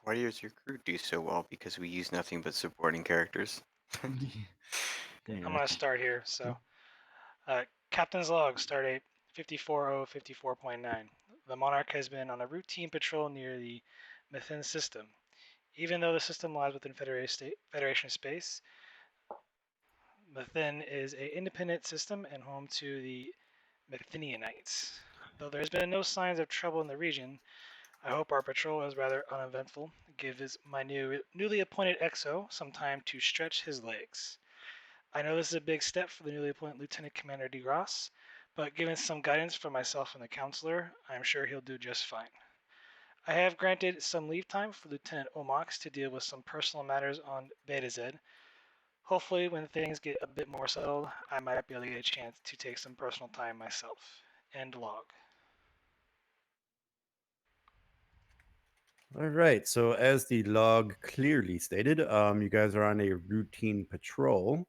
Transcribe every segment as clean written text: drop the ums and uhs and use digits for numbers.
Why does your crew do so well? Because we use nothing but supporting characters. I'm gonna start here. Captain's log, stardate 54054.9. The Monarch has been on a routine patrol near the Mathen system. Even though the system lies within Federation space, Mathen is an independent system and home to the Mathenianites. Though there has been no signs of trouble in the region, I hope our patrol is rather uneventful. Gives my newly appointed XO some time to stretch his legs. I know this is a big step for the newly appointed Lieutenant Commander DeGrosse, but given some guidance from myself and the counselor, I am sure he'll do just fine. I have granted some leave time for Lieutenant Omox to deal with some personal matters on Beta Z. Hopefully, when things get a bit more settled, I might be able to get a chance to take some personal time myself. End log. All right. So as the log clearly stated, you guys are on a routine patrol.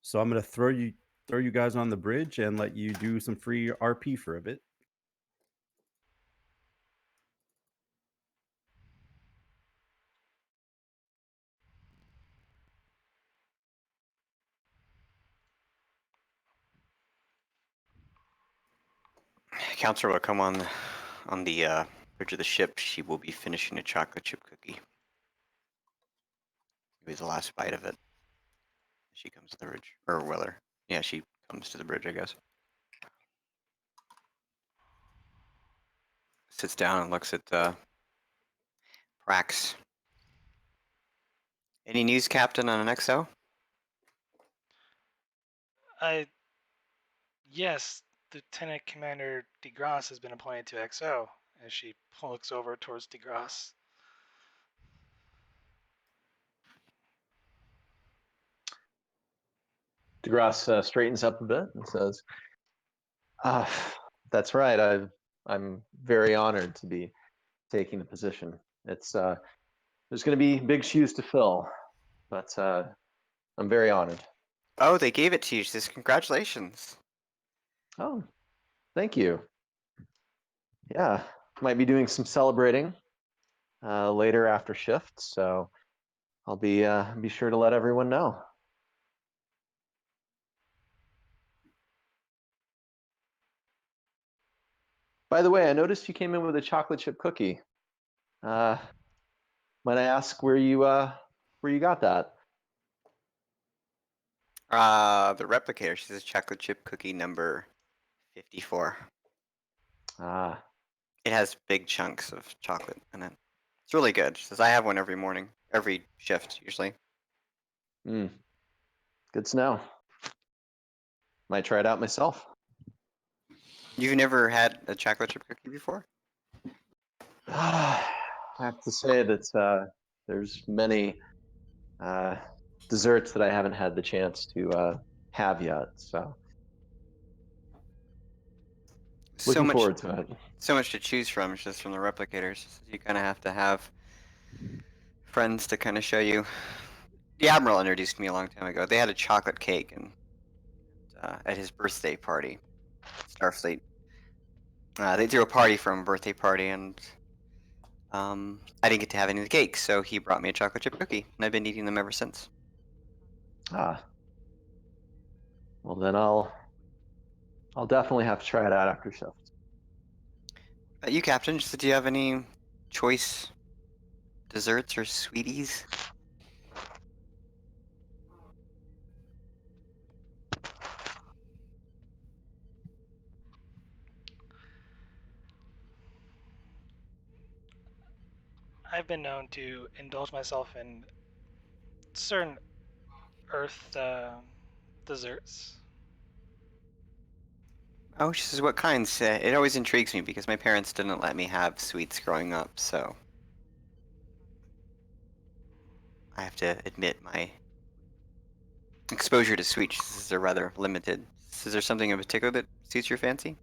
So I'm gonna throw you guys on the bridge and let you do some free RP for a bit. Counselor will come on the bridge of the ship. She will be finishing a chocolate chip cookie. Maybe the last bite of it. She comes to the bridge, or Weller. Yeah, she comes to the bridge, I guess. Sits down and looks at Prax. Any news, Captain, on an XO? Yes, Lieutenant Commander DeGrosse has been appointed to XO, as she looks over towards DeGrosse. DeGrasse straightens up a bit and says, "That's right. I'm very honored to be taking the position. It's there's going to be big shoes to fill, but I'm very honored." Oh, they gave it to you. She says, "Congratulations." Oh, thank you. Yeah, might be doing some celebrating later after shift, so I'll be sure to let everyone know. By the way, I noticed you came in with a chocolate chip cookie. Uh, might I ask where you got that? The replicator. She says, "Chocolate chip cookie number 54." Ah, It has big chunks of chocolate in it. It's really good. She says, "I have one every morning, every shift usually." good to know. Might try it out myself. You've never had a chocolate chip cookie before? I have to say that there's many uh, desserts that I haven't had the chance to have yet. So So looking much, forward to it. so much to choose from just from the replicators. You kind of have to have friends to kind of show you. The Admiral introduced me a long time ago. They had a chocolate cake and at his birthday party, Starfleet. They threw a party for him, birthday party, and I didn't get to have any of the cake, so he brought me a chocolate chip cookie, and I've been eating them ever since. Ah, well then I'll definitely have to try it out after shift. You, Captain, just do you have any choice desserts or sweeties? I've been known to indulge myself in certain Earth desserts. Oh, she says, what kinds? It always intrigues me because my parents didn't let me have sweets growing up, so I have to admit my exposure to sweets are rather limited. Is there something in particular that suits your fancy?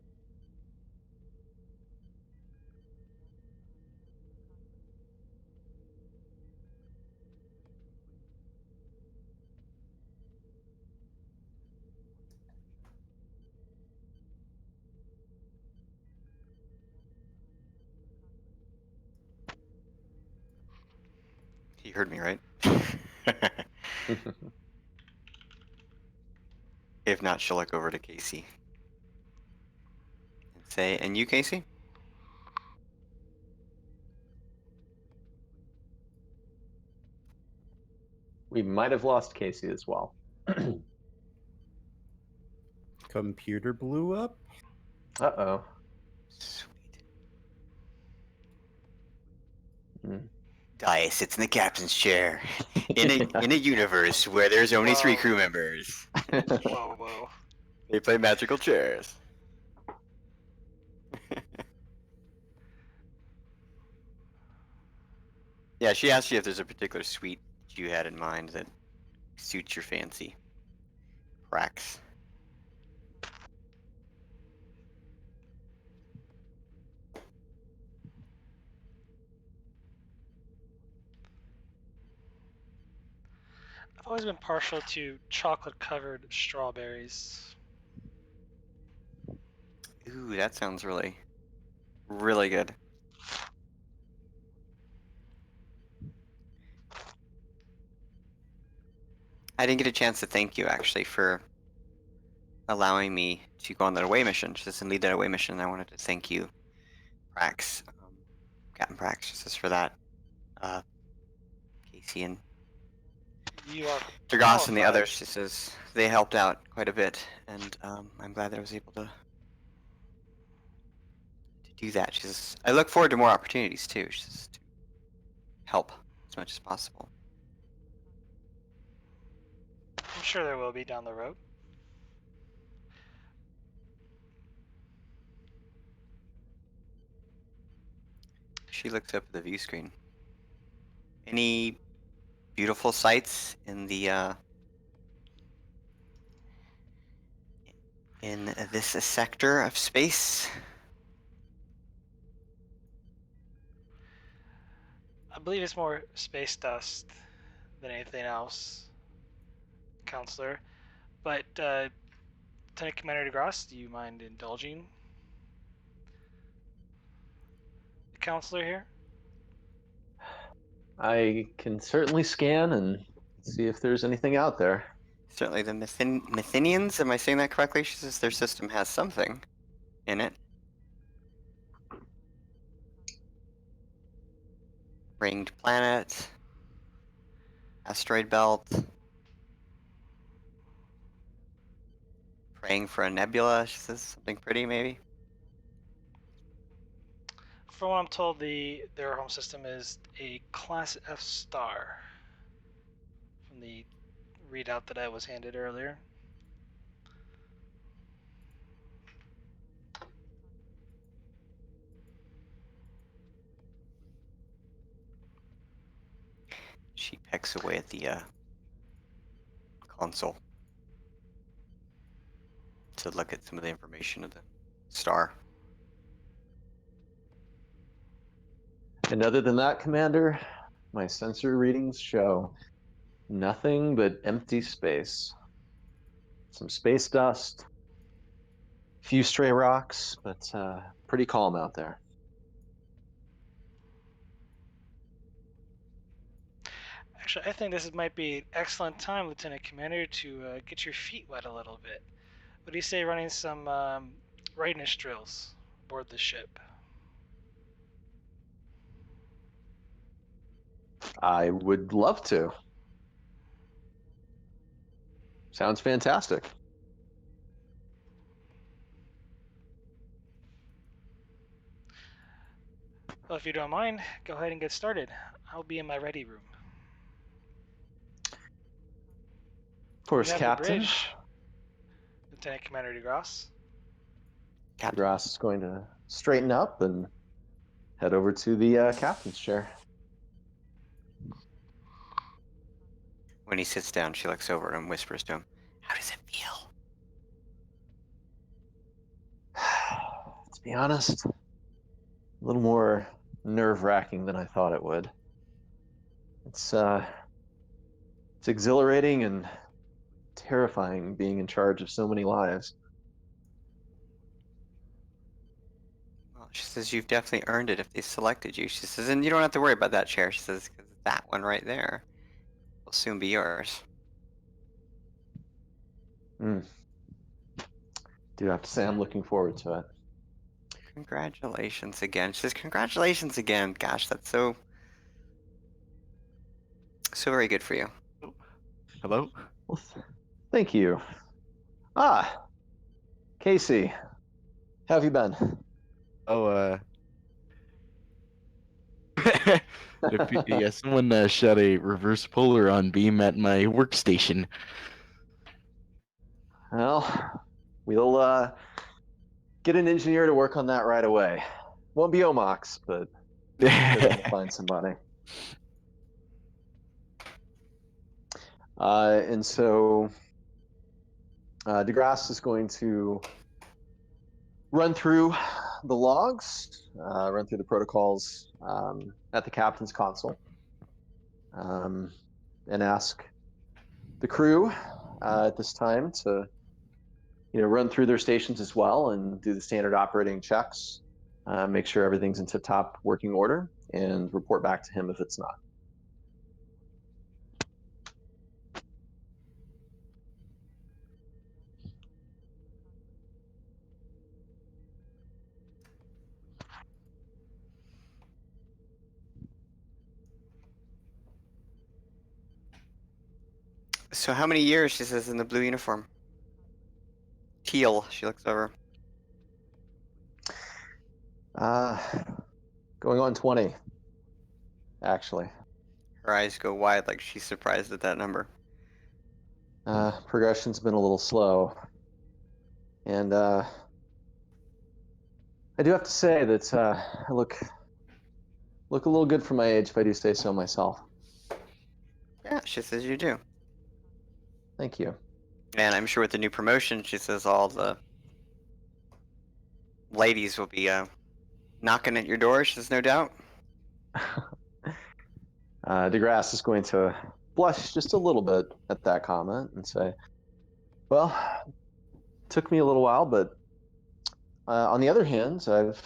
You heard me, right? If not, she'll look over to Casey and say, "And you, Casey?" We might have lost Casey as well. Computer blew up. Uh-oh. Sweet. Mm. Dice sits in the captain's chair in a Yeah. in a universe where there's only 3 Whoa. crew members. Whoa, whoa. They play magical chairs. Yeah, she asked you if there's a particular suite that you had in mind that suits your fancy. Prax. I've always been partial to chocolate-covered strawberries. Ooh, that sounds really, really good. I didn't get a chance to thank you actually for allowing me to go on that away mission, just and lead that away mission. I wanted to thank you, Prax, Captain Prax, just for that. Casey and You are Dragos and the qualified. others, she says they helped out quite a bit, and I'm glad that I was able to do that. She says I look forward to more opportunities too. She says to help as much as possible. I'm sure there will be down the road. She looks up at the view screen. Any beautiful sights in the in this sector of space? I believe it's more space dust than anything else, Counselor. But, Lieutenant Commander DeGrasse, do you mind indulging the Counselor here? I can certainly scan and see if there's anything out there. Certainly the Mathenians, am I saying that correctly? She says their system has something in it. Ringed planet, asteroid belt, praying for a nebula. She says something pretty, maybe. From what I'm told, their home system is a Class F star from the readout that I was handed earlier. She pecks away at the console to look at some of the information of the star. And other than that, Commander, my sensor readings show nothing but empty space. Some space dust, a few stray rocks, but pretty calm out there. Actually, I think this might be an excellent time, Lieutenant Commander, to get your feet wet a little bit. What do you say running some readiness drills aboard the ship? I would love to. Sounds fantastic. Well, if you don't mind, go ahead and get started. I'll be in my ready room. Of course, You have Captain. the bridge, Lieutenant Commander DeGrasse. Captain. Grass is going to straighten up and head over to the captain's chair. When he sits down, she looks over and whispers to him, "How does it feel?" To be honest, a little more nerve-wracking than I thought it would. It's exhilarating and terrifying being in charge of so many lives. Well, she says you've definitely earned it if they selected you. She says, and you don't have to worry about that chair. She says, because that one right there will soon be yours. Do have to say I'm looking forward to it. Congratulations again. She says, congratulations again. Gosh, that's so very good for you. Hello? Well, thank you. Casey, how have you been? Oh, yeah, someone shot a reverse polaron beam at my workstation. Well, we'll get an engineer to work on that right away. Won't be Omox, but sure we'll find somebody. And so DeGrasse is going to run through the logs, run through the protocols at the captain's console, and ask the crew at this time to run through their stations as well and do the standard operating checks, make sure everything's in tip-top working order, and report back to him if it's not. So how many years, she says, in the blue uniform? Teal, she looks over. Going on 20, actually. Her eyes go wide like she's surprised at that number. Progression's been a little slow. And I do have to say that I look a little good for my age, if I do say so myself. Yeah, she says you do. Thank you. And I'm sure with the new promotion, she says all the ladies will be knocking at your door, she says, no doubt. DeGrasse is going to blush just a little bit at that comment and say, well, it took me a little while, but on the other hand, I've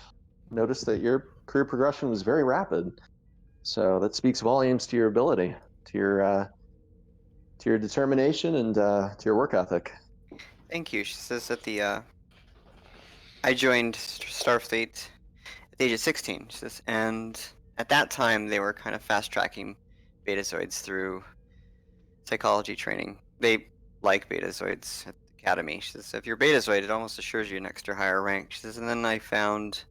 noticed that your career progression was very rapid. So that speaks volumes to your ability, to your determination, and to your work ethic. Thank you. She says that I joined Starfleet at the age of 16, she says, and at that time they were kind of fast-tracking betazoids through psychology training. They like betazoids at the academy. She says, if you're betazoid, it almost assures you an extra higher rank. She says, and then I found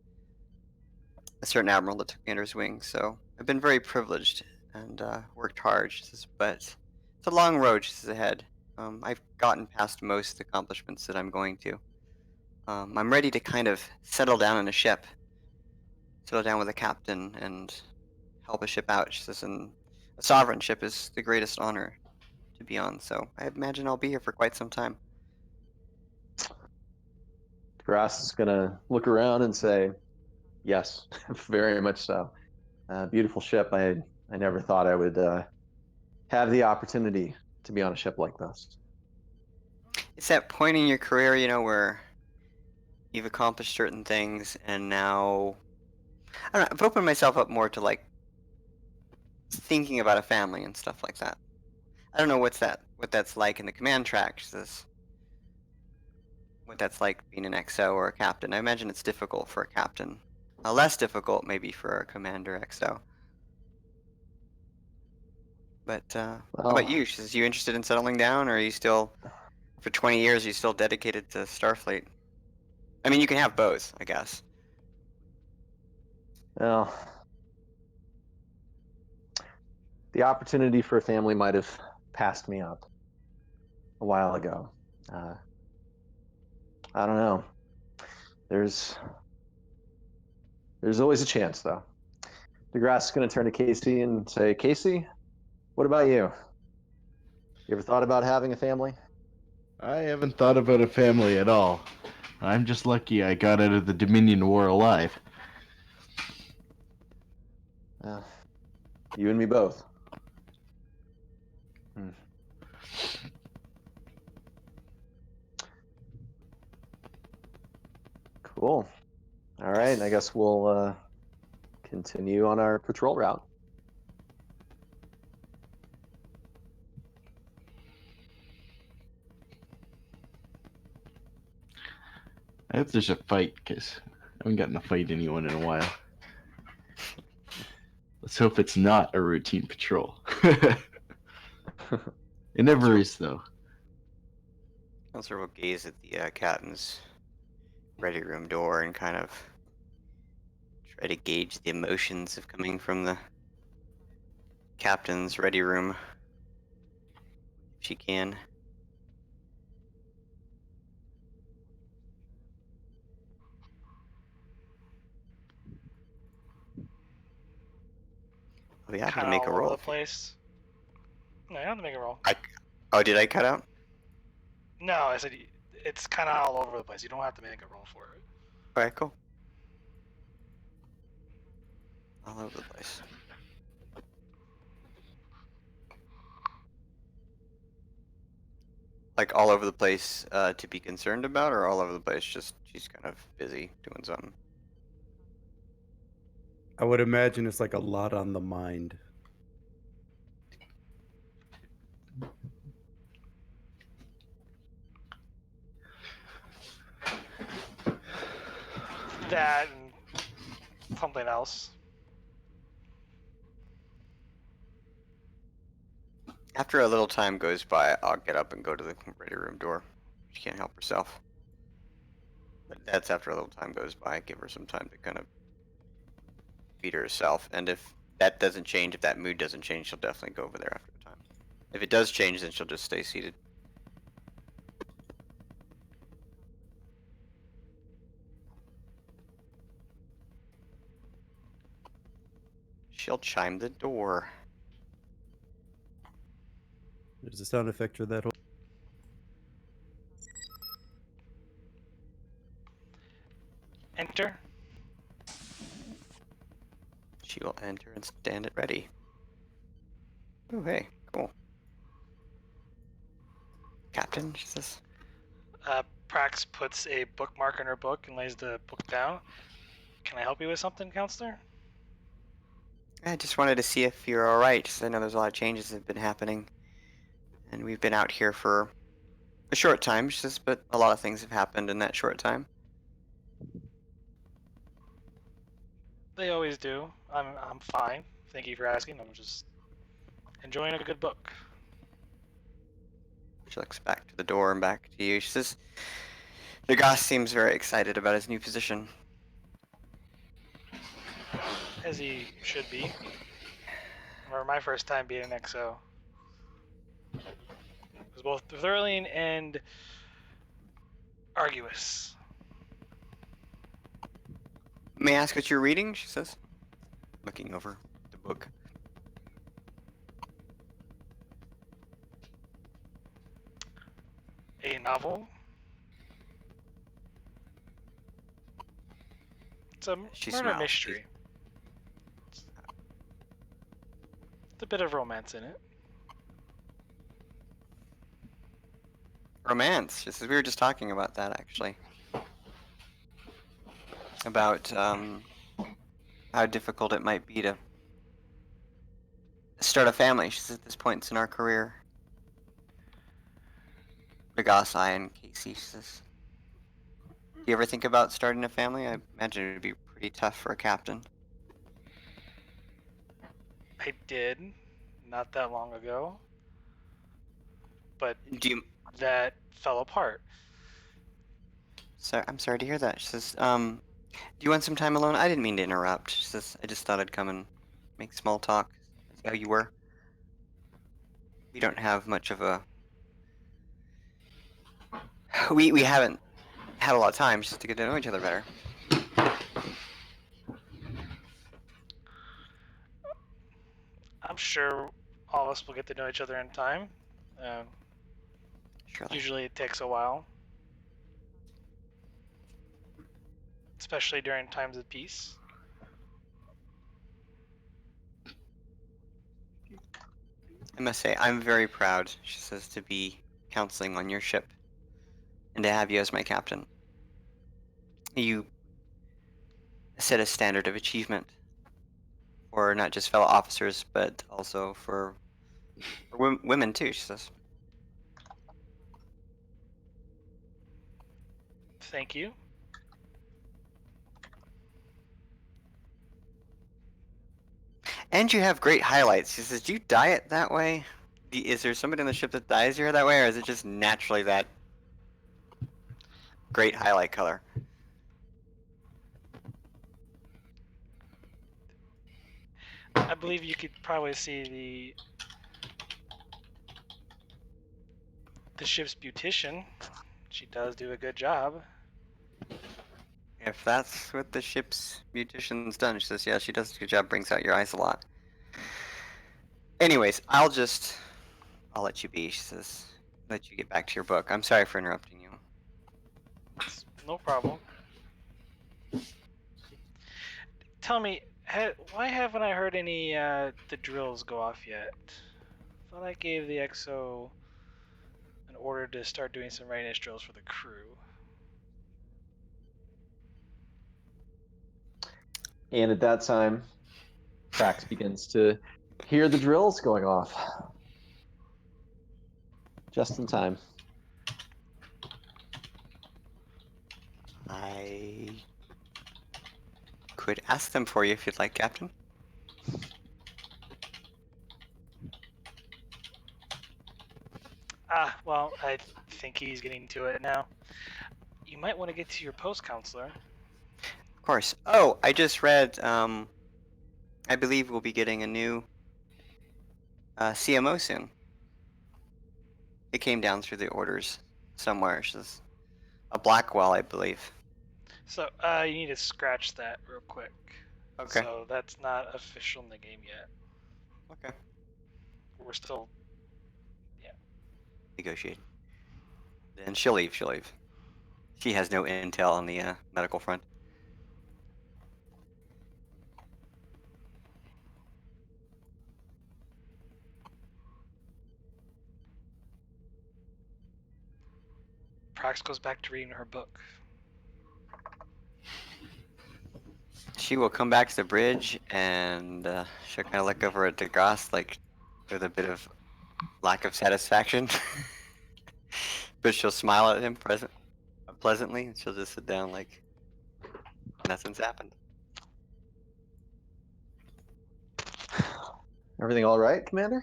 a certain admiral that took me under his wing, so I've been very privileged and worked hard. She says, but it's a long road, she says, ahead. I've gotten past most accomplishments that I'm going to. I'm ready to kind of settle down in a ship, settle down with a captain, and help a ship out. She says, and a sovereign ship is the greatest honor to be on, so I imagine I'll be here for quite some time. DeGrasse is going to look around and say, yes, very much so. Beautiful ship. I never thought I would have the opportunity to be on a ship like this. It's that point in your career, where you've accomplished certain things, and now I don't know, I've opened myself up more to like thinking about a family and stuff like that. I don't know what that's like in the command tracks. What that's like being an XO or a captain. I imagine it's difficult for a captain. Less difficult maybe for a commander XO. But how about you? She says, you interested in settling down, or are you still, for 20 years, are you still dedicated to Starfleet? I mean, you can have both, I guess. Well, the opportunity for a family might have passed me up a while ago. I don't know. There's always a chance, though. DeGrasse is going to turn to Casey and say, Casey, what about you? You ever thought about having a family? I haven't thought about a family at all. I'm just lucky I got out of the Dominion War alive. You and me both. Cool. All right, I guess we'll continue on our patrol route. hope there's a fight, because I haven't gotten to fight anyone in a while. Let's hope it's not a routine patrol. It never is, though. Counselor will gaze at the captain's ready room door and kind of try to gauge the emotions of coming from the captain's ready room, if she can. I'll be happy Kind to of make a all over roll. the place. No, you don't have to make a roll. Oh, did I cut out? No, I said it's kind of all over the place. You don't have to make a roll for it. Alright, cool. All over the place. Like all over the place to be concerned about, or all over the place just she's kind of busy doing something? I would imagine it's like a lot on the mind. That and something else. After a little time goes by, I'll get up and go to the ready room door. She can't help herself. But that's after a little time goes by. Give her some time to kind of feed herself. And if that doesn't change, if that mood doesn't change, she'll definitely go over there after a time. If it does change, then she'll just stay seated. She'll chime the door. There's a sound effect for that whole. Enter. She will enter and stand at ready. Oh, hey, cool. Captain, she says. Prax puts a bookmark in her book and lays the book down. Can I help you with something, counselor? I just wanted to see if you're alright, because I know there's a lot of changes that have been happening. And we've been out here for a short time, she says, but a lot of things have happened in that short time. They always do. I'm fine. Thank you for asking. I'm just enjoying a good book. She looks back to the door and back to you. She says, the Goss seems very excited about his new position. As he should be. I remember my first time being an XO. It was both thrilling and arduous. May I ask what you're reading? She says, looking over the book. A novel. It's a She murder smiles. mystery. It's a bit of romance in it. Romance. She says, we were just talking about that, actually. About how difficult it might be to start a family. She says, at this point in our career. Goss, I, and Casey, she says, do you ever think about starting a family? I imagine it would be pretty tough for a captain. I did, not that long ago. But Do you... that fell apart. So, I'm sorry to hear that. She says, do you want some time alone? I didn't mean to interrupt. She says, I just thought I'd come and make small talk. See how you were. We don't have much of a... We haven't had a lot of time just to get to know each other better. I'm sure all of us will get to know each other in time. Surely. Usually it takes a while. Especially during times of peace. I must say, I'm very proud, she says, to be counseling on your ship and to have you as my captain. You set a standard of achievement for not just fellow officers, but also for women too, she says. Thank you. And you have great highlights. She says, "Do you dye it that way? Is there somebody on the ship that dyes your hair that way, or is it just naturally that great highlight color?" I believe you could probably see the ship's beautician. She does do a good job. If that's what the ship's beautician's done, she says, "Yeah, she does a good job. Brings out your eyes a lot." Anyways, I'll let you be. She says, "Let you get back to your book. I'm sorry for interrupting you." It's no problem. Tell me, why haven't I heard any the drills go off yet? Thought I gave the XO an order to start doing some readiness drills for the crew. And at that time, Trax begins to hear the drills going off. Just in time. I could ask them for you if you'd like, Captain. Ah, well, I think he's getting to it now. You might want to get to your post, counselor. Of course. Oh, I just read. I believe we'll be getting a new CMO soon. It came down through the orders somewhere. It's just a Blackwell, I believe. So, you need to scratch that real quick. Okay. So that's not official in the game yet. Okay. We're still, Negotiating. Then she'll leave. She'll leave. She has no intel on the medical front. Prax goes back to reading her book. She will come back to the bridge and she'll kind of look over at DeGrasse, like with a bit of lack of satisfaction. But she'll smile at him pleasantly, and she'll just sit down like nothing's happened. Everything all right, Commander?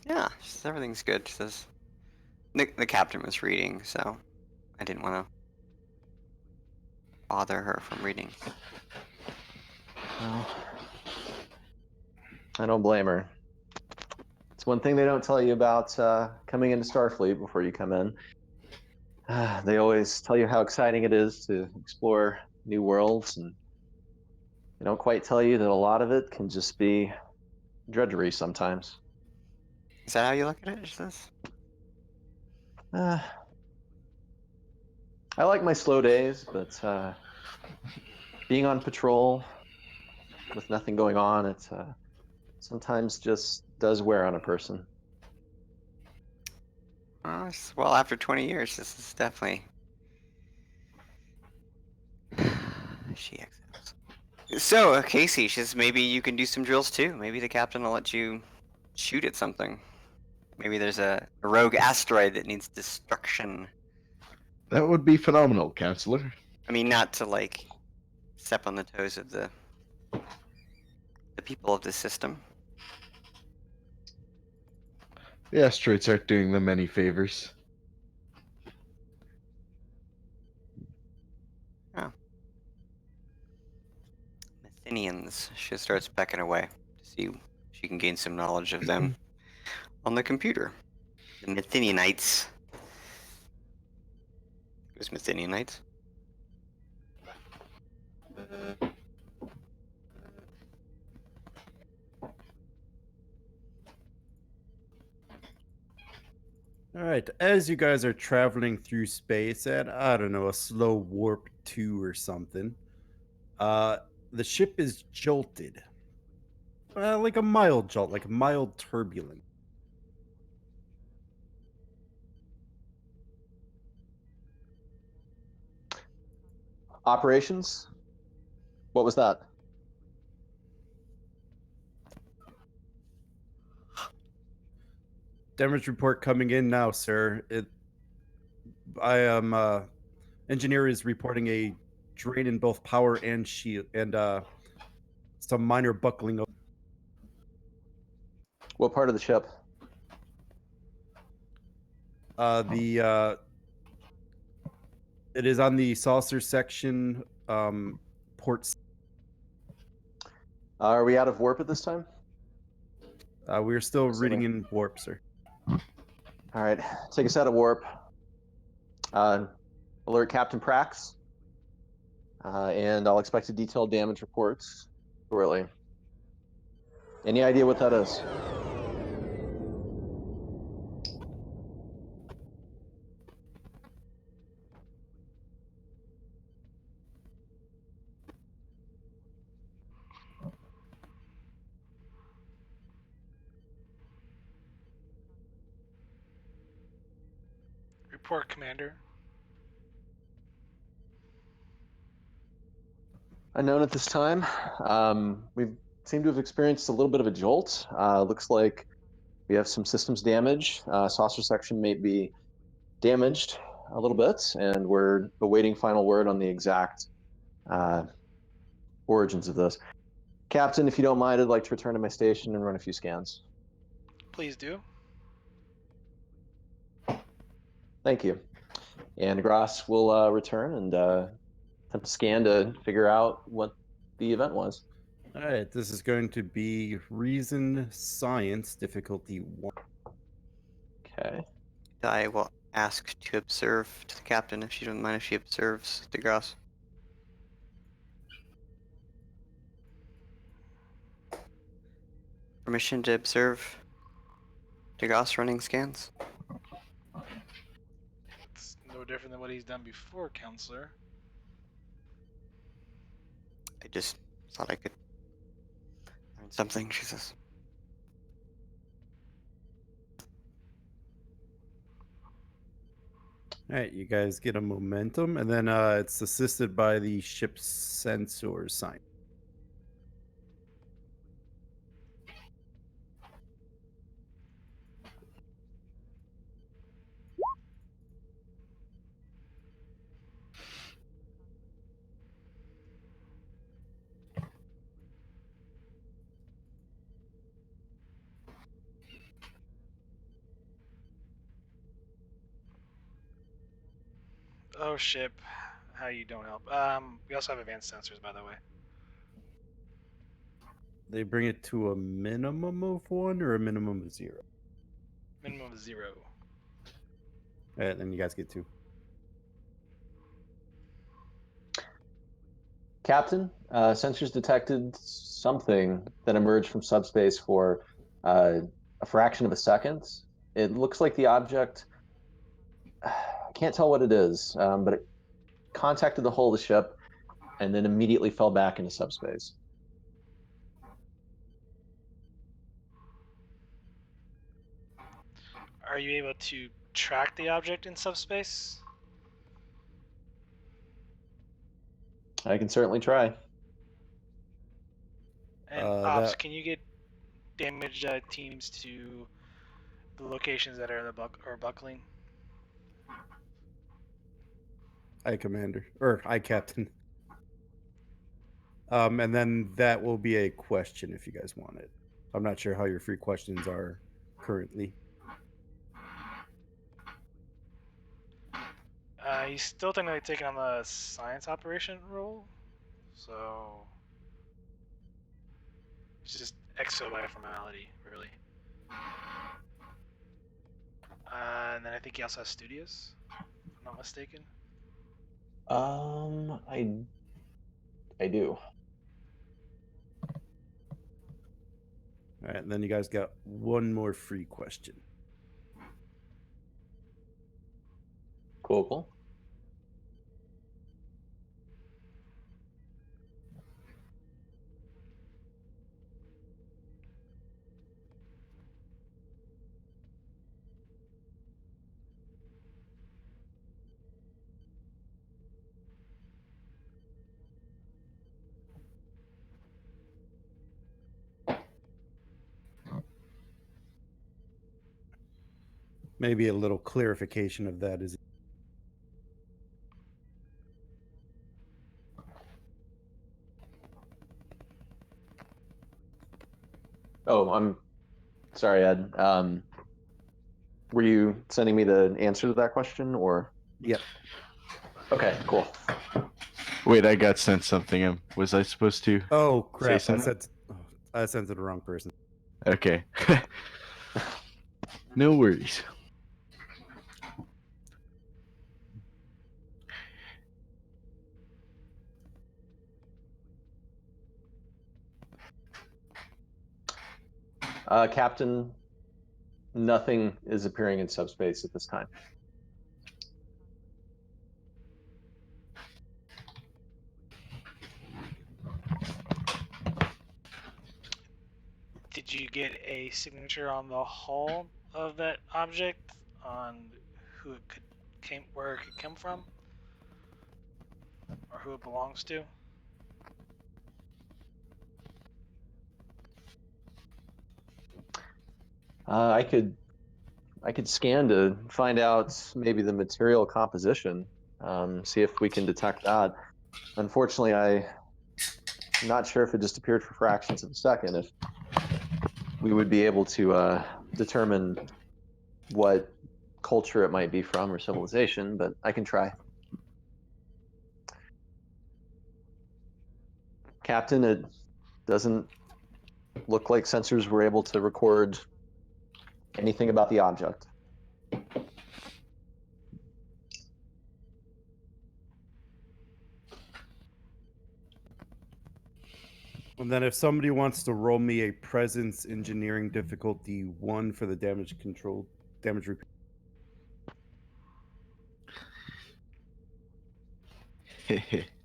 Yeah, she says, everything's good. She says, the captain was reading, so I didn't want to bother her from reading. Well, I don't blame her. It's one thing they don't tell you about coming into Starfleet before you come in. They always tell you how exciting it is to explore new worlds, and they don't quite tell you that a lot of it can just be drudgery sometimes. Is that how you look at it? She says. I like my slow days, but being on patrol with nothing going on, it sometimes just does wear on a person. Well, after 20 years, this is definitely. She exhales. So, Casey, she says maybe you can do some drills too. Maybe the captain will let you shoot at something. Maybe there's a rogue asteroid that needs destruction. That would be phenomenal, Counselor. I mean, not to like step on the toes of the people of the system. The asteroids aren't doing them any favors. Oh. Mathenians. She starts pecking away to see if she can gain some knowledge of them on the computer. The Mathenianites. It was Mathenianites. All right, as you guys are traveling through space at, I don't know, a slow warp 2 or something, the ship is jolted. Like a mild jolt, like a mild turbulence. Operations? What was that? Damage report coming in now, sir. I am engineer is reporting a drain in both power and shield and some minor buckling of What part of the ship? It is on the saucer section, port. Are we out of warp at this time? We're still Assuming. reading in warp, sir. All right, take us out of warp. Alert Captain Prax, and I'll expect a detailed damage reports shortly. Any idea what that is? Report, Commander. Unknown at this time. We seem to have experienced a little bit of a jolt. Looks like we have some systems damage. Saucer section may be damaged a little bit, and we're awaiting final word on the exact origins of this. Captain, if you don't mind, I'd like to return to my station and run a few scans. Please do. Thank you. And Gross will return and attempt to scan to figure out what the event was. All right, this is going to be Reason Science difficulty 1. Okay. I will ask to observe to the captain if she doesn't mind if she observes DeGrasse. Permission to observe DeGrasse running scans? It's no different than what he's done before, Counselor. I just thought I could learn something, she says. All right, you guys get a momentum, and then it's assisted by the ship's sensor sign. Oh, ship. How you don't help. We also have advanced sensors, by the way. They bring it to a minimum of 1 or a minimum of 0. Minimum of 0. All right, then you guys get 2. Captain, sensors detected something that emerged from subspace for a fraction of a second. It looks like the object, I can't tell what it is, but it contacted the hull of the ship and then immediately fell back into subspace. Are you able to track the object in subspace? I can certainly try. And Ops, That can you get damaged teams to the locations that are buckling? Aye, Commander, or Aye, Captain. And then that will be a question if you guys want it. I'm not sure how your free questions are currently. He's still technically taking on the science operation role, so it's just exo by formality, really. And then I think he also has studios, if I'm not mistaken. I do. All right, and then you guys got one more free question. Cool. Maybe a little clarification of that is Oh, I'm Sorry, Ed. Were you sending me the answer to that question, or? Yep. Okay, cool. Wait, I got sent something. Was I supposed to Oh crap! say something? I sent to the wrong person. Okay. No worries. Captain, nothing is appearing in subspace at this time. Did you get a signature on the hull of that object on who it where it could come from, or who it belongs to? I could scan to find out maybe the material composition, see if we can detect that. Unfortunately, I'm not sure if it just appeared for fractions of a second, if we would be able to determine what culture it might be from or civilization, but I can try. Captain, it doesn't look like sensors were able to record anything about the object. And then if somebody wants to roll me a presence engineering difficulty 1 for the damage control, damage repair.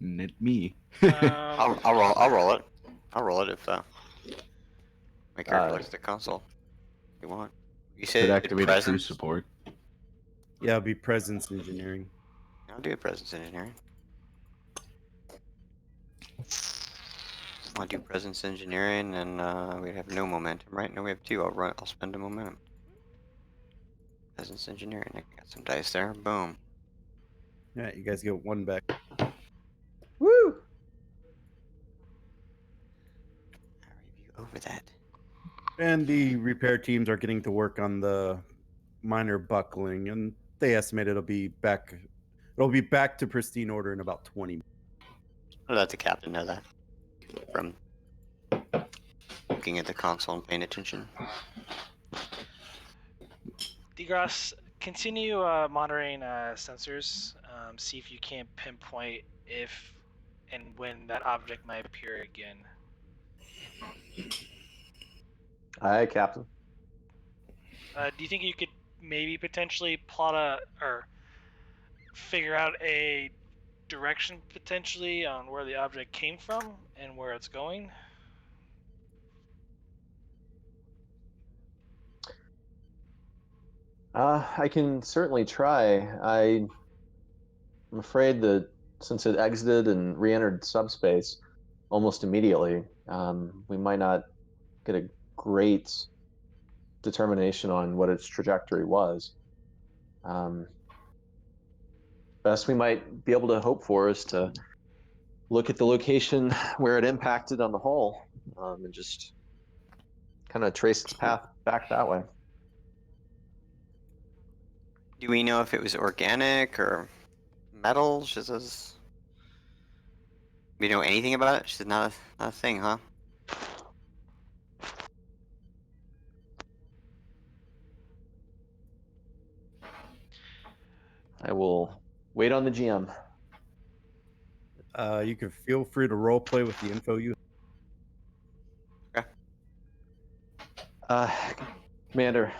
Not me. I'll roll it. I'll roll it if my character likes the console. If you want. You Could said activate a crew presence. support. Yeah, it'll be presence engineering. I'll do presence engineering. I'll do presence engineering, and we have no momentum, right? No, we have 2. I'll spend a momentum. Presence engineering. I got some dice there. Boom. Yeah, you guys get 1 back. Woo! I'll review over that. And the repair teams are getting to work on the minor buckling, and they estimate it'll be back to pristine order in about 20 minutes. I'll let the captain know that from looking at the console and paying attention. Degross, continue monitoring sensors. See if you can pinpoint if and when that object might appear again. Aye, Captain. Do you think you could maybe potentially or figure out a direction potentially on where the object came from and where it's going? I can certainly try. I'm afraid that since it exited and re-entered subspace almost immediately, we might not get a great determination on what its trajectory was. Best we might be able to hope for is to look at the location where it impacted on the hull, and just kind of trace its path back that way. Do we know if it was organic or metals? We know anything about it? She's not a thing, huh? I will wait on the GM. You can feel free to role play with the info you. Commander,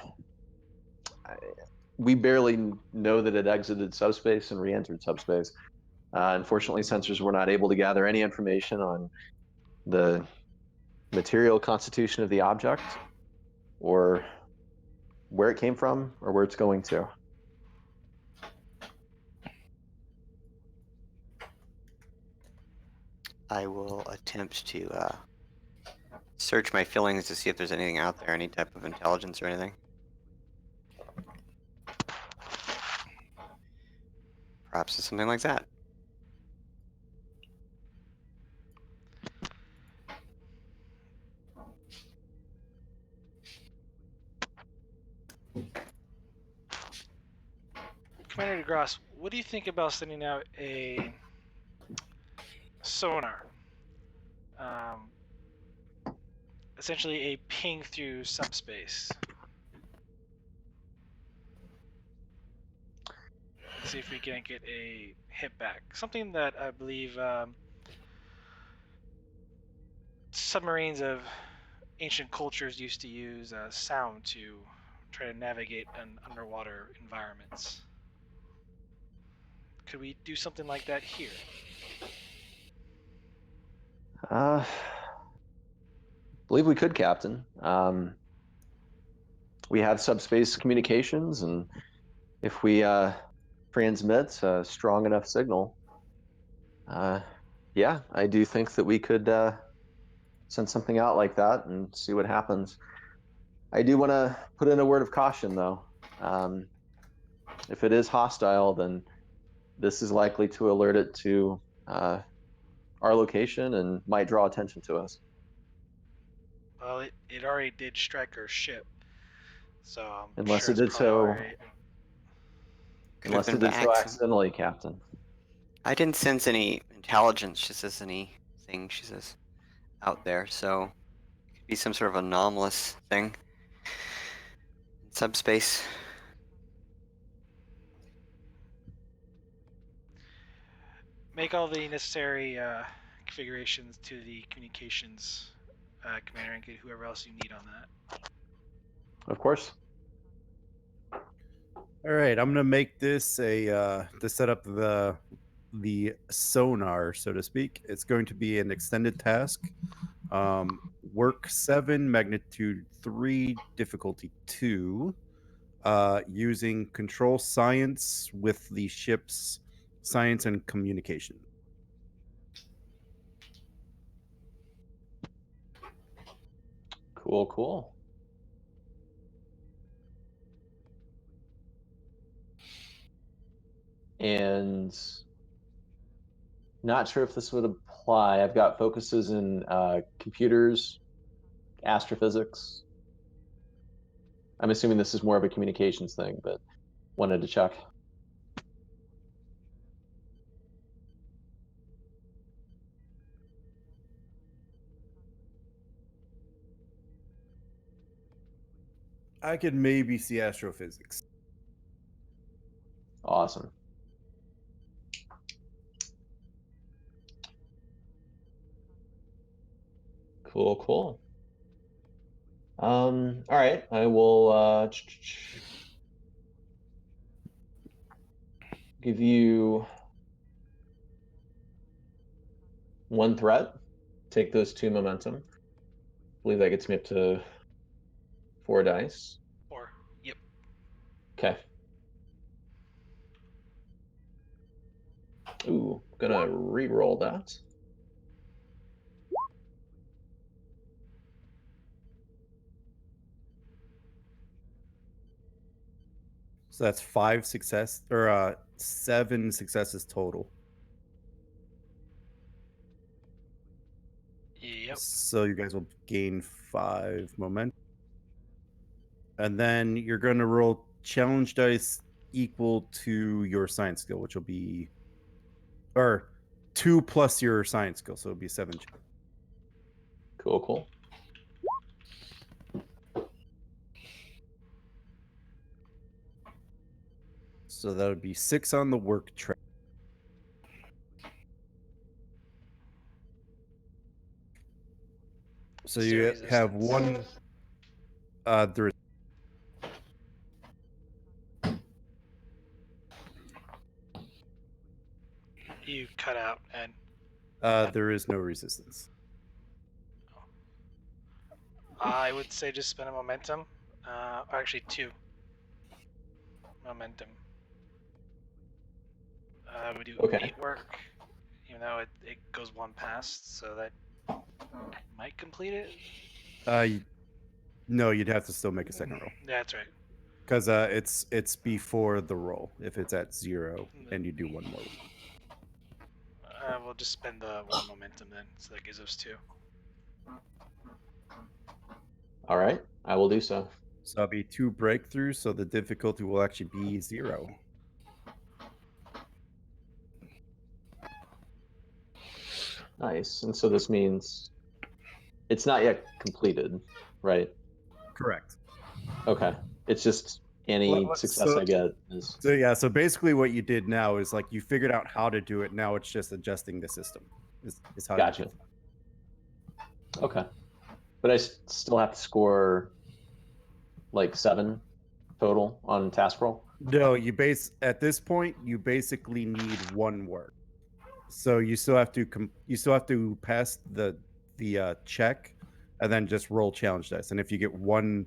we barely know that it exited subspace and re-entered subspace. Unfortunately, sensors were not able to gather any information on the material constitution of the object, or where it came from, or where it's going to. I will attempt to search my feelings to see if there's anything out there, any type of intelligence or anything. Perhaps it's something like that. Commander DeGrasse, what do you think about sending out a sonar? Essentially a ping through subspace. See if we can get a hit back. Something that I believe submarines of ancient cultures used to use sound to try to navigate in underwater environments. Could we do something like that here? Believe we could, Captain. We have subspace communications, and if we transmit a strong enough signal, yeah, I do think that we could send something out like that and see what happens. I do want to put in a word of caution, though. If it is hostile, then this is likely to alert it to our location and might draw attention to us. Well, it already did strike our ship, so I'm Unless sure it it's did probably so, already. Could have unless been it by did so accident. accidentally, Captain. I didn't sense any intelligence. She says anything. She says out there, so it could be some sort of anomalous thing in subspace. Make all the necessary configurations to the communications commander and get whoever else you need on that. Of course. All right, I'm gonna make this a to set up the sonar, so to speak. It's going to be an extended task. Work 7, magnitude 3, difficulty 2. Using control science with the ship's science and communication. Cool, cool. And not sure if this would apply. I've got focuses in computers, astrophysics. I'm assuming this is more of a communications thing, but wanted to check. I could maybe see astrophysics. Awesome. Cool, cool. All right, I will give you one threat. Take those 2 momentum. I believe that gets me up to 4 dice. Or, yep. Okay. Ooh, gonna re-roll that. So that's 7 successes total. Yep. So you guys will gain 5 momentum. And then you're going to roll challenge dice equal to your science skill, which will be, or 2 plus your science skill, so it'll be 7. Cool, cool. So that would be 6 on the work track. So Is there you have resistance? one. There is. You cut out and There is no resistance. I would say just spend a momentum. Or actually 2 momentum. We do Okay. 8 work, even though it goes 1 past, so that might complete it. No, you'd have to still make a second roll That's right. because it's before the roll. If it's at 0, and you do one more. We'll just spend the 1 momentum then, so that gives us 2. All right, I will do so. So that'll be 2 breakthroughs. So the difficulty will actually be 0. Nice. And so this means it's not yet completed, right? Correct. Okay. It's just any success I get is. So yeah, so basically what you did now is like you figured out how to do it. Now it's just adjusting the system. Is how Gotcha. you could. Okay. But I still have to score like 7 total on task roll. No, at this point you basically need 1 work. So you still have to pass the check, and then just roll challenge dice. And if you get one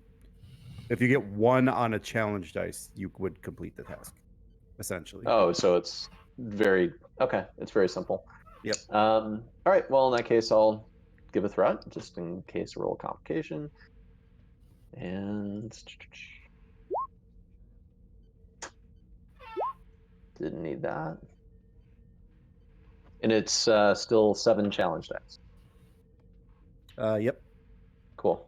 on a challenge dice, you would complete the task, essentially. Oh, so it's okay. It's very simple. Yep. All right. Well, in that case, I'll give a threat just in case I roll a complication. And didn't need that. And it's still 7 challenge dice. Yep. Cool.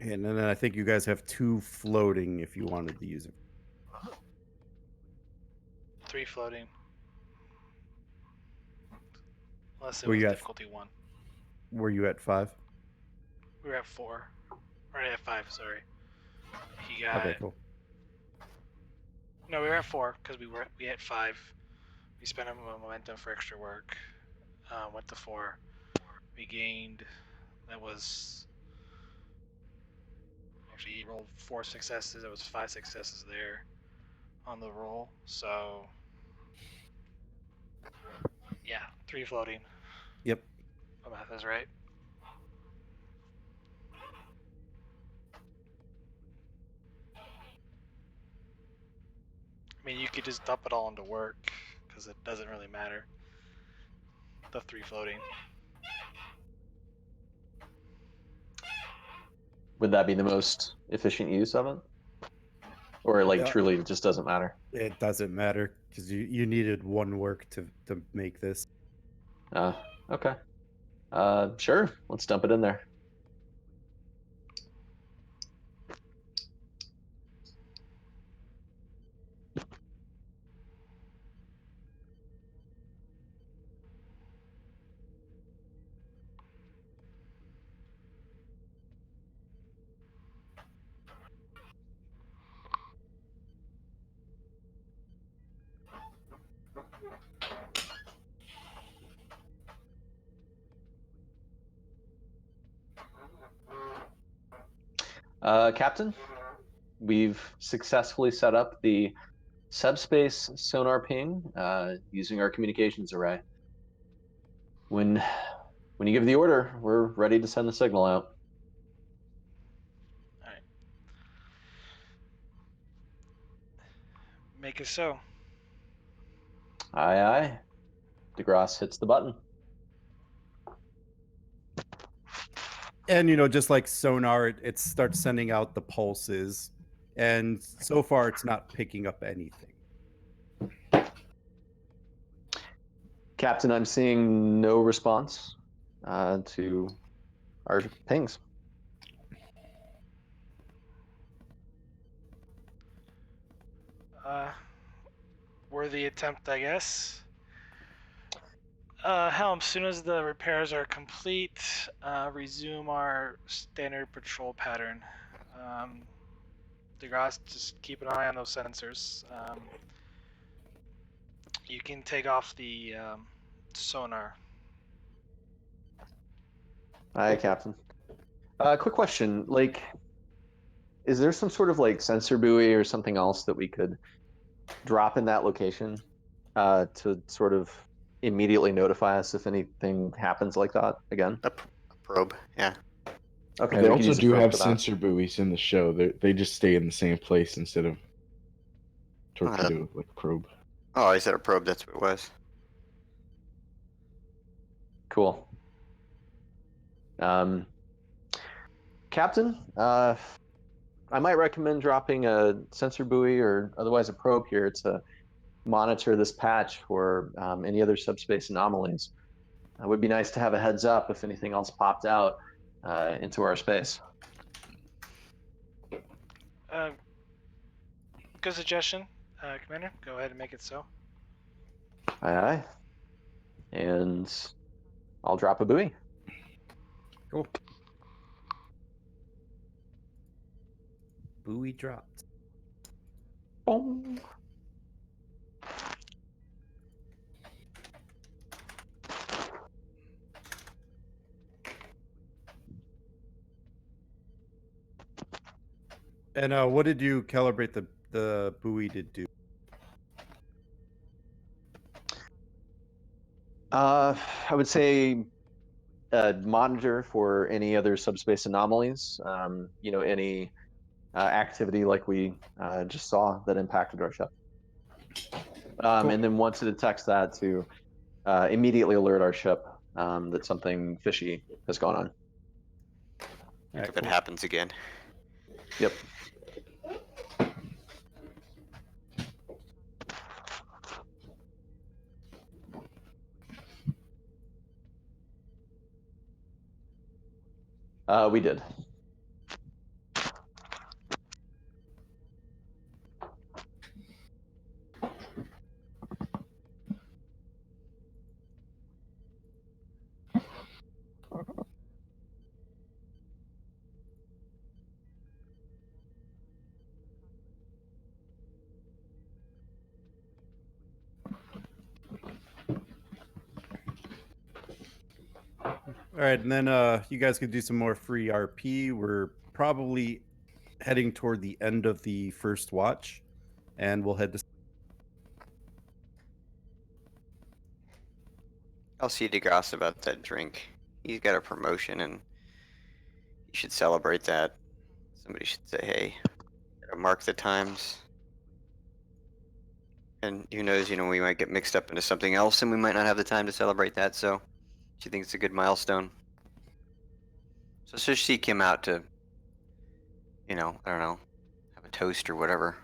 And then I think you guys have 2 floating if you wanted to use it. 3 floating. Unless it Were was you at- difficulty 1. Were you at 5? We were at 4. Or at 5, sorry. He got. Okay, cool. No, we were at 4 because we had 5. We spent a momentum for extra work. Went to 4. We gained. That was. Actually, he rolled 4 successes. That was 5 successes there on the roll. So. Yeah, 3 floating. Yep. My math is right. I mean, you could just dump it all into work because it doesn't really matter. The 3 floating. Would that be the most efficient use of it? Or like Yeah. truly it just doesn't matter? It doesn't matter because you needed 1 work to make this. Okay. Sure. Let's dump it in there. Captain, we've successfully set up the subspace sonar ping using our communications array. When you give the order, we're ready to send the signal out. Alright. Make it so. Aye, aye. DeGrasse hits the button. And just like sonar, it starts sending out the pulses, and so far it's not picking up anything. Captain, I'm seeing no response to our pings. Worthy attempt, I guess. Helm, as soon as the repairs are complete, resume our standard patrol pattern. DeGrasse, just keep an eye on those sensors. You can take off the sonar. Aye, Captain. Quick question. Is there some sort of sensor buoy or something else that we could drop in that location to sort of immediately notify us if anything happens like that again? A probe, yeah. Okay. They we could also use a do probe have for that. sensor buoys in the show. They just stay in the same place instead of torpedo probe. Oh, I said a probe. That's what it was. Cool. Captain, I might recommend dropping a sensor buoy or otherwise a probe here to monitor this patch for any other subspace anomalies. It would be nice to have a heads up if anything else popped out into our space. Good suggestion. Commander, go ahead and make it so. Aye, aye. And I'll drop a buoy. Cool. Buoy dropped. Boom. And what did you calibrate the buoy to do? I would say monitor for any other subspace anomalies. Any activity like we just saw that impacted our ship. Cool. And then once it detects that, to immediately alert our ship that something fishy has gone on. Alright, If it cool. happens again. Yep. We did. All right, and then you guys could do some more free RP. We're probably heading toward the end of the first watch, and we'll head to. I'll see DeGrasse about that drink. He's got a promotion and you should celebrate that. Somebody should say, hey, gotta mark the times. And who knows, we might get mixed up into something else and we might not have the time to celebrate that, so she thinks it's a good milestone. So seek him out to, I don't know, have a toast or whatever.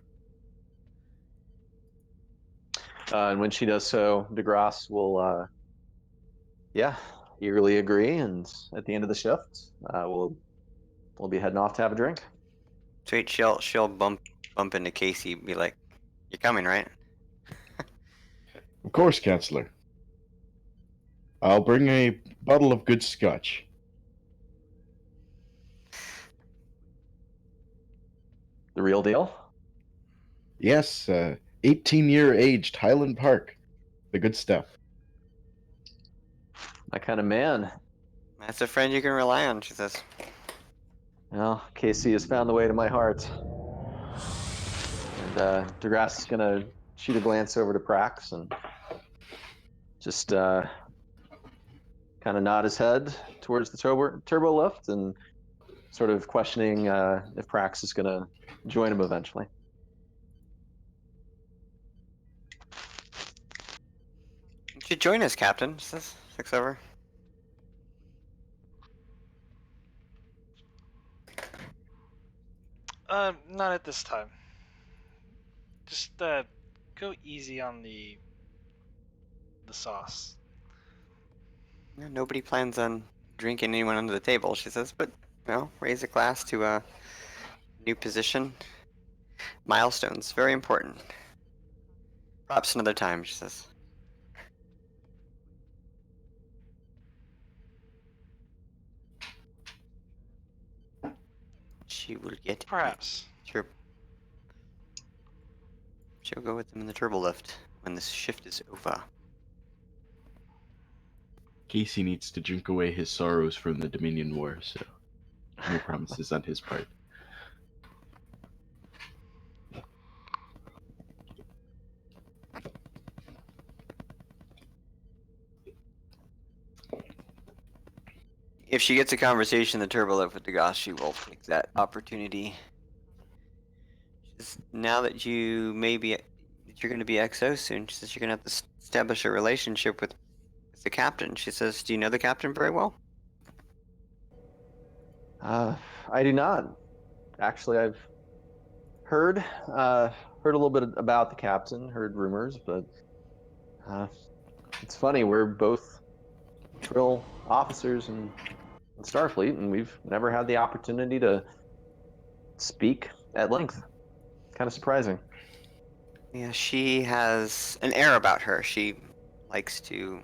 And when she does so, DeGrasse will, eagerly agree. And at the end of the shift, we'll be heading off to have a drink. Sweet, she'll bump into Casey, be like, "You're coming, right?" Of course, Counselor. I'll bring a bottle of good scotch. The real deal? Yes, 18-year aged Highland Park. The good stuff. My kind of man. That's a friend you can rely on, she says. Well, Casey has found the way to my heart. And DeGrasse is going to shoot a glance over to Prax and just kind of nod his head towards the turbo lift and sort of questioning if Prax is going to join him eventually. You should join us, Captain, she says. Looks over. Not at this time. Just go easy on the sauce. Yeah, nobody plans on drinking anyone under the table, she says, but, raise a glass to a new position. Milestones, very important. Perhaps another time, she says. She will get Perhaps. Sure. She'll go with them in the turbo lift when this shift is over. Casey needs to drink away his sorrows from the Dominion War, so no promises on his part. If she gets a conversation in the turbo lift with DeGrasse, she will take that opportunity. Just now that you're going to be XO soon, she says you're going to have to establish a relationship with the captain. She says, do you know the captain very well? I do not. Actually, I've heard a little bit about the captain, heard rumors, but it's funny. We're both Trill officers in Starfleet, and we've never had the opportunity to speak at length. Kind of surprising. Yeah, she has an air about her. She likes to.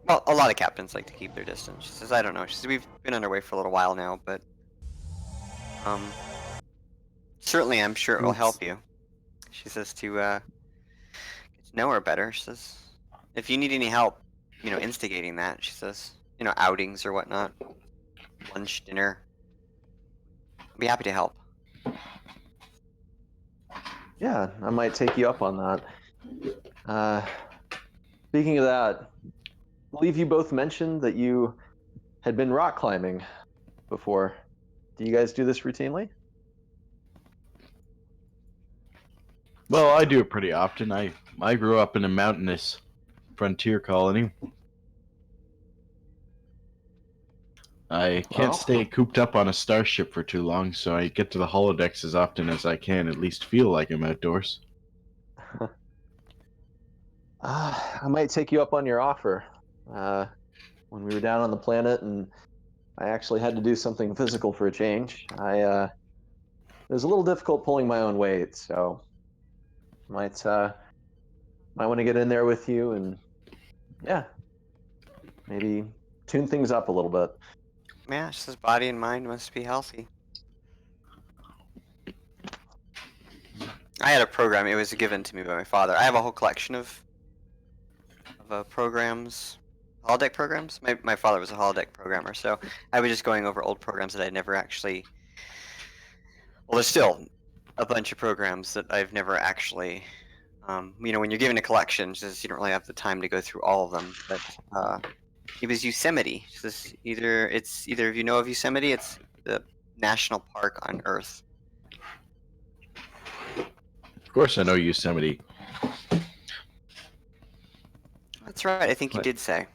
Well, a lot of captains like to keep their distance. She says, "I don't know." She says, "We've been underway for a little while now, but um, certainly, I'm sure it will It's help you." She says to get to know her better. She says, "If you need any help, instigating that," she says, outings or whatnot, lunch, dinner, I'll be happy to help. Yeah, I might take you up on that. Speaking of that, I believe you both mentioned that you had been rock climbing before. Do you guys do this routinely? Well, I do it pretty often. I grew up in a mountainous frontier colony. I can't Well, stay cooped up on a starship for too long, so I get to the holodecks as often as I can, at least feel like I'm outdoors. I might take you up on your offer. When we were down on the planet and I actually had to do something physical for a change, it was a little difficult pulling my own weight, so might want to get in there with you and yeah, maybe tune things up a little bit. Yeah, she says, "Body and mind must be healthy." I had a program. It was given to me by my father. I have a whole collection of programs, holodeck programs. My father was a holodeck programmer, so I was just going over old programs that I never actually. Well, there's still a bunch of programs that I've never actually. When you're given a collection, just you don't really have the time to go through all of them. But it was Yosemite. It's either if you know of Yosemite, it's the national park on Earth. Of course, I know Yosemite. That's right. I think you did say.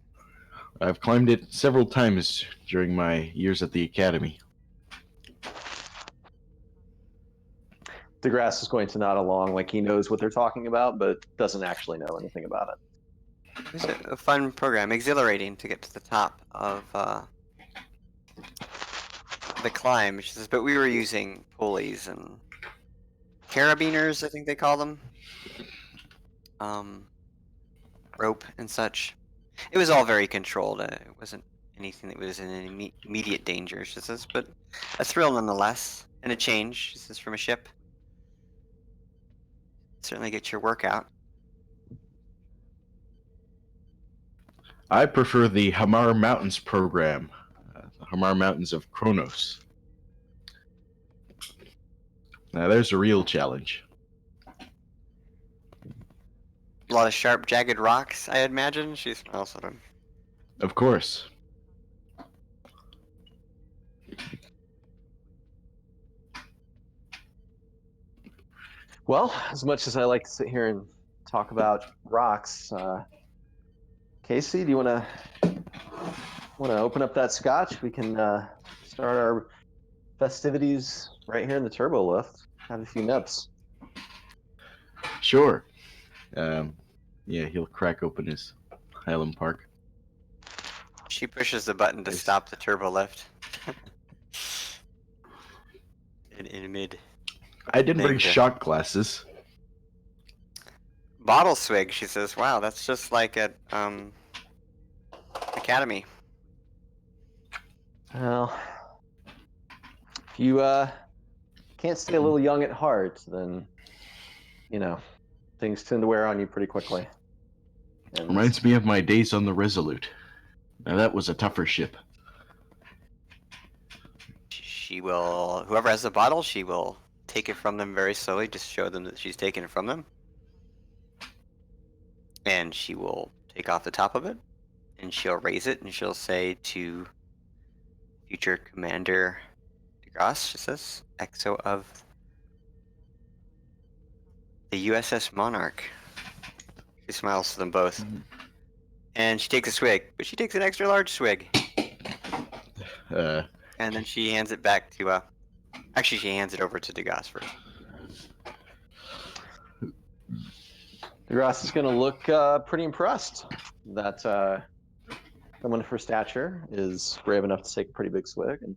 I've climbed it several times during my years at the academy. DeGrasse is going to nod along like he knows what they're talking about, but doesn't actually know anything about it. It was a fun program, exhilarating to get to the top of the climb. She says, but we were using pulleys and carabiners, I think they call them, rope and such. It was all very controlled. It wasn't anything that was in any immediate danger, she says, but a thrill nonetheless, and a change, she says, from a ship. Certainly get your workout. I prefer the Hamar Mountains program, the Hamar Mountains of Kronos. Now, there's a real challenge. A lot of sharp, jagged rocks, I imagine. She smiles at him. Of course. Well, as much as I like to sit here and talk about rocks, Casey, do you want to open up that scotch? We can start our festivities right here in the turbo lift. Have a few nips. Sure. Yeah, he'll crack open his Highland Park. She pushes the button to Nice. stop the turbo lift. in mid. I didn't bring Thank you. shot glasses. Bottle swig, she says. Wow, that's just like at Academy. Well, if you can't stay a little young at heart, then things tend to wear on you pretty quickly. And Reminds me of my days on the Resolute. Now, that was a tougher ship. She will, whoever has the bottle, she will take it from them very slowly, just show them that she's taken it from them. And she will take off the top of it, and she'll raise it, and she'll say to future Commander DeGrasse, she says, EXO of the USS Monarch. She smiles to them both. And she takes a swig, but she takes an extra large swig. And then she hands it back to, actually she hands it over to DeGrasse first. DeGrasse is going to look pretty impressed that someone of her stature is brave enough to take a pretty big swig. And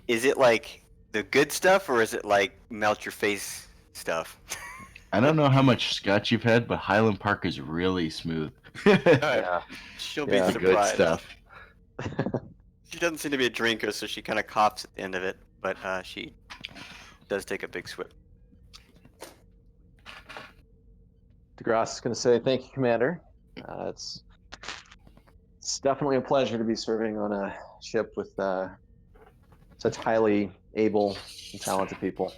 Is it like the good stuff, or is it like melt your face stuff? I don't know how much scotch you've had, but Highland Park is really smooth. Yeah. She'll be Yeah. Good surprised. stuff. She doesn't seem to be a drinker, so she kind of coughs at the end of it, but she does take a big swig. DeGrasse is going to say, "Thank you, Commander. It's definitely a pleasure to be serving on a ship with such highly able and talented people."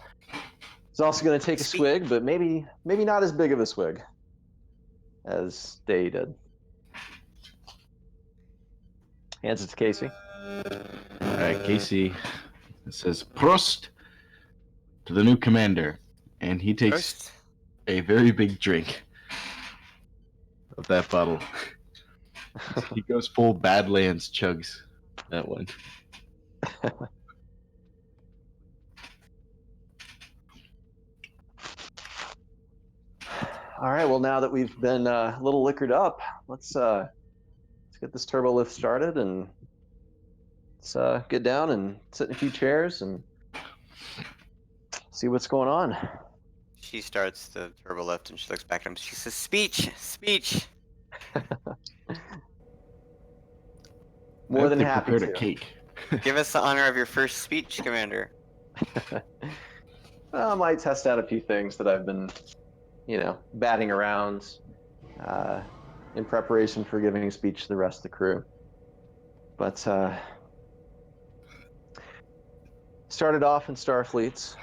He's also going to take a swig, but maybe not as big of a swig as Day did. Hands it to Casey. All right, Casey. It says Prost to the new commander, and he takes Toast. a very big drink of that bottle. He goes full Badlands chugs. That one. All right. Well, now that we've been a little liquored up, let's get this turbo lift started, and let's get down and sit in a few chairs and see what's going on. She starts the turbo lift and she looks back at him. She says, "Speech, speech." More than They happy prepared to. a cake. Give us the honor of your first speech, Commander. I might test out a few things that I've been, batting around in preparation for giving a speech to the rest of the crew. But started off in Starfleet's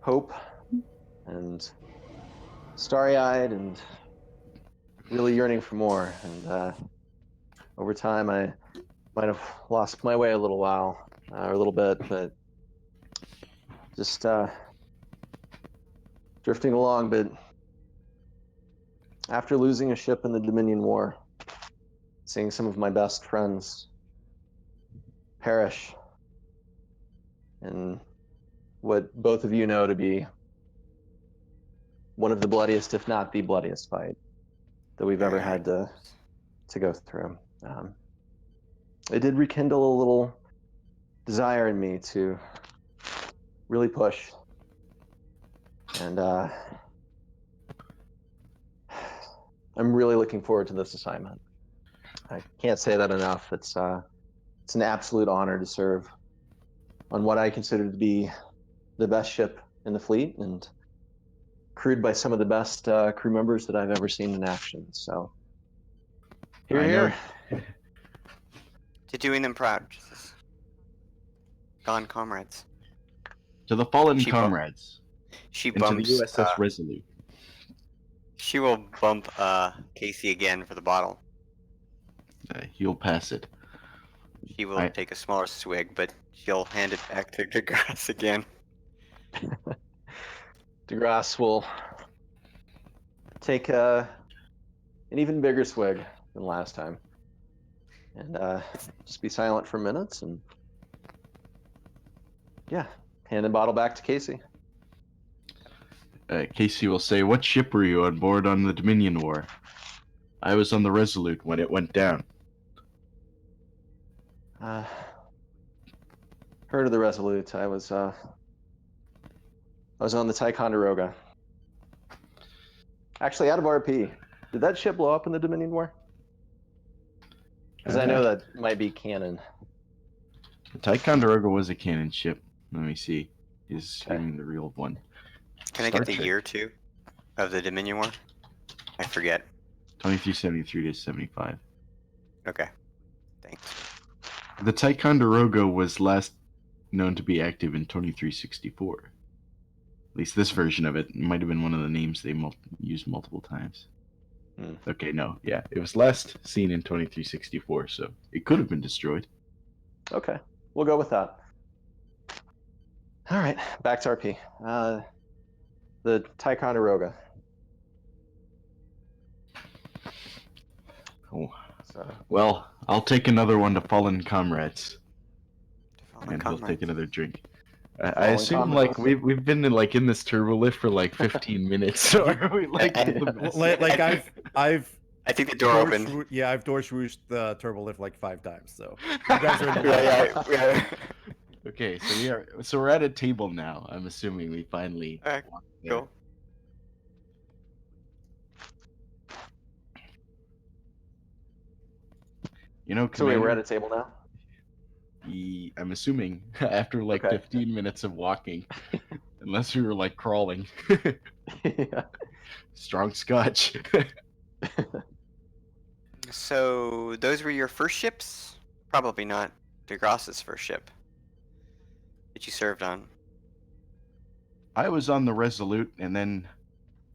hope and starry-eyed and really yearning for more. And over time, I might have lost my way a little while, or a little bit, but just drifting along. But after losing a ship in the Dominion War, seeing some of my best friends perish in what both of you know to be one of the bloodiest, if not the bloodiest fight that we've ever had to go through. It did rekindle a little desire in me to really push. And I'm really looking forward to this assignment. I can't say that enough. It's an absolute honor to serve on what I consider to be the best ship in the fleet and crewed by some of the best crew members that I've ever seen in action. So, here. To doing them proud. Gone comrades. To the fallen She comrades. She And to the bumps. USS Resolute. She will bump Casey again for the bottle. You'll pass it. She will take a smaller swig, but she'll hand it back to DeGrasse again. DeGrasse will take an even bigger swig than last time, and just be silent for minutes, and hand the bottle back to Casey. Casey will say, "What ship were you on board on the Dominion War?" "I was on the Resolute when it went down." Heard of the Resolute. I was on the Ticonderoga. Actually, out of RP, did that ship blow up in the Dominion War? Because I know that might be canon. The Ticonderoga was a cannon ship. Let me see. Is even the real one. Can I get the year too of the Dominion War? I forget. 2373 to 75. Okay. Thanks. The Ticonderoga was last known to be active in 2364. At least this version of it might have been one of the names they used multiple times. Okay, no, yeah. It was last seen in 2364, so it could have been destroyed. Okay, we'll go with that. All right, back to RP. The Ticonderoga. Oh. Well, I'll take another one to Fallen Comrades. And we'll take another drink. I assume we've been in this turbo lift for 15 minutes. So are we I think the door opened. I've door swooshed the turbo lift 5 times. So you guys are in the Okay, so we're at a table now. I'm assuming we finally All right, walked there. cool. You know, So wait, we're at Commander, a table now. I'm assuming after like Okay. 15 minutes of walking, unless we were like crawling, Yeah. strong scotch. So those were your first ships? Probably not DeGrasse's first ship that you served on. I was on the Resolute, and then,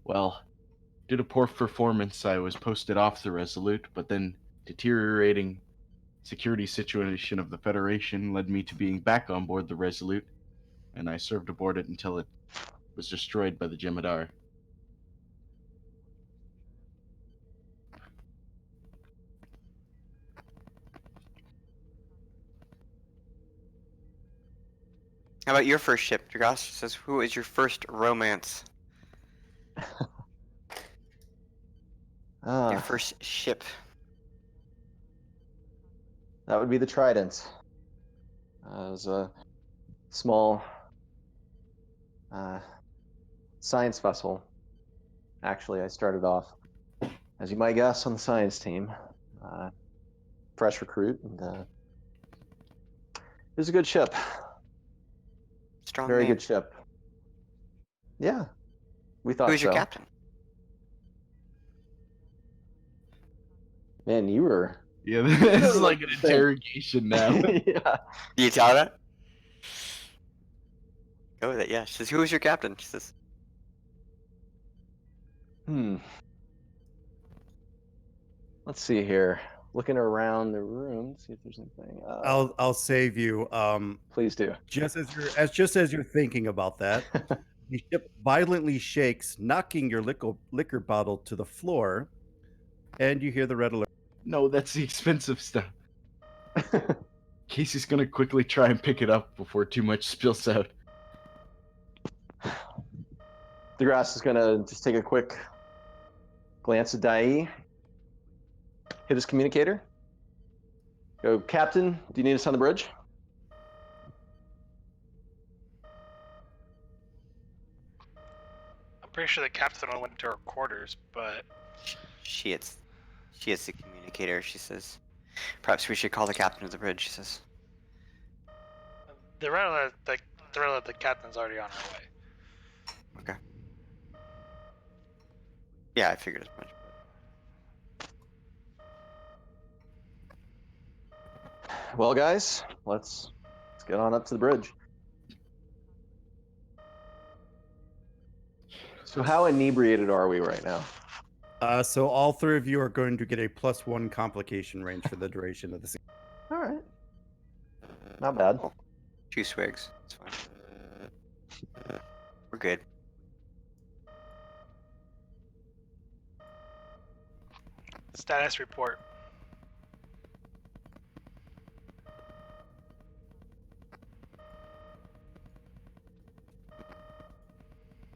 well, due to poor performance, I was posted off the Resolute, but then deteriorating security situation of the Federation led me to being back on board the Resolute, and I served aboard it until it was destroyed by the Jemadar. How about your first ship? DeGrasse says, who is your first romance? Your Ah, first ship. that would be the Trident. It was a small science vessel. Actually, I started off, as you might guess, on the science team. Fresh recruit, and it was a good ship. Strong Very name. good ship. Yeah, we Who thought is your so. captain? Man, you were. Yeah, this is really like an think- interrogation now. Yeah. Do you tell her that? Go with it, yeah. She says, who is your captain? She says, Let's see here. Looking around the room, see if there's anything. I'll save you. Please do. Just as you're thinking about that, the ship violently shakes, knocking your liquor bottle to the floor, and you hear the red alert. No, that's the expensive stuff. Casey's gonna quickly try and pick it up before too much spills out. DeGrasse is gonna just take a quick glance at Dai, hit his communicator. Go, Captain, do you need us on the bridge? I'm pretty sure the captain went into her quarters, but she is the communicator. She says, perhaps we should call the captain of the bridge. She says, the captain's already on her way. okay. Yeah, I figured as much. Well, guys, let's get on up to the bridge. So how inebriated are we right now? So all three of you are going to get a +1 complication range for the duration of the scene. All right. Not bad. 2 swigs. It's fine. We're good. Status report.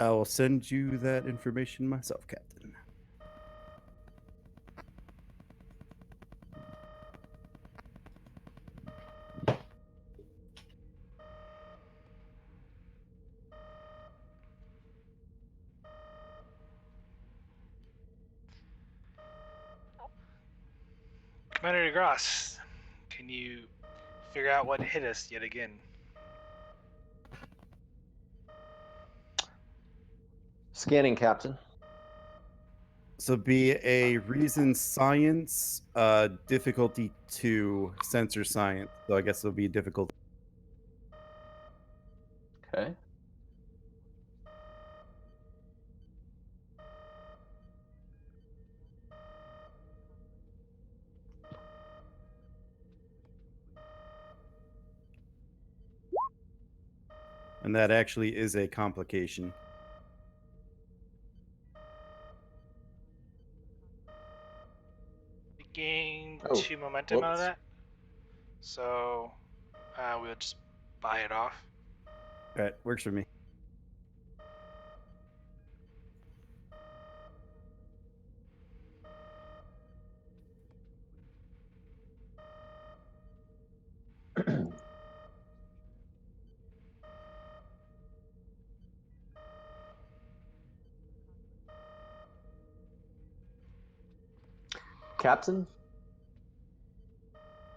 I will send you that information myself, Captain. Commander DeGrasse, can you figure out what hit us yet again? Scanning, Captain. So be a reason science, difficulty 2, sensor science. So I guess it'll be difficult. Okay. And that actually is a complication. We gained Oh, 2 momentum out of whoops. that, so we'll just buy it off. All right, works for me. Captain,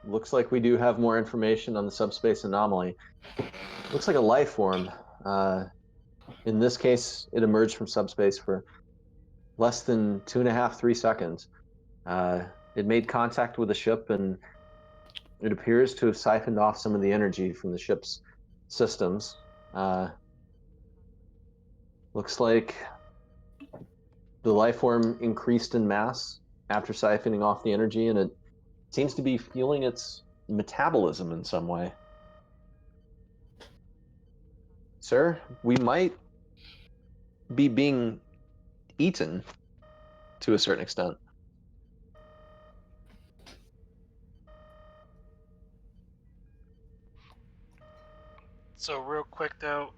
looks like we do have more information on the subspace anomaly. Looks like a life form. In this case, it emerged from subspace for less than 2.5, 3 seconds. It made contact with the ship, and it appears to have siphoned off some of the energy from the ship's systems. Looks like the life form increased in mass after siphoning off the energy, and it seems to be fueling its metabolism in some way. Sir, we might be being eaten to a certain extent. So real quick though,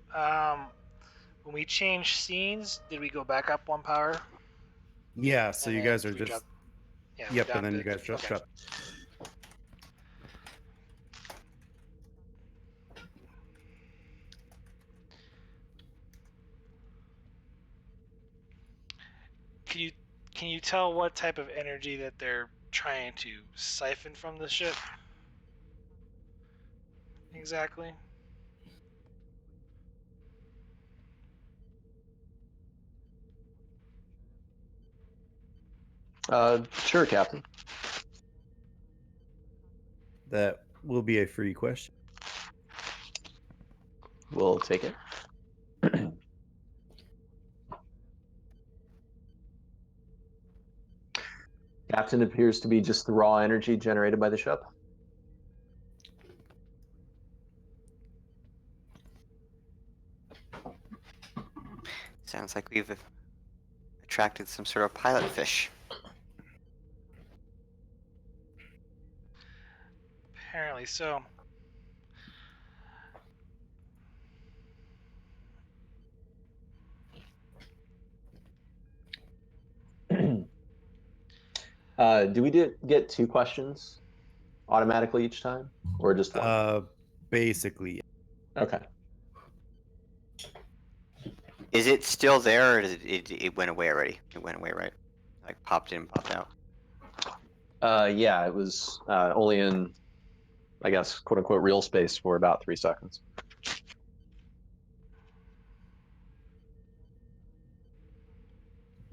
when we changed scenes, did we go back up 1 power? Yeah, so And you then guys are we just dropped- yeah, we yep, and dropped then it. you guys just Okay. drop. Can you tell what type of energy that they're trying to siphon from the ship? Exactly. Sure, Captain. That will be a free question. We'll take it. Captain appears to be just the raw energy generated by the ship. Sounds like we've attracted some sort of pilot fish. Apparently so. Do we get 2 questions automatically each time, or just 1? Basically, Okay. Is it still there, or it went away already? It went away, right? Like popped in, popped out. Yeah, it was only in, I guess, quote unquote, real space for about 3 seconds.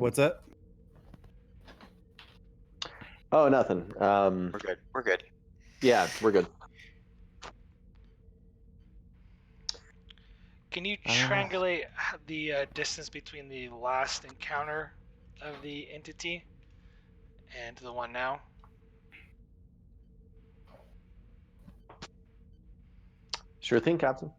what's that? Oh, nothing. We're good. We're good. Yeah, we're good. Can you triangulate the distance between the last encounter of the entity and the one now? Sure thing, Captain.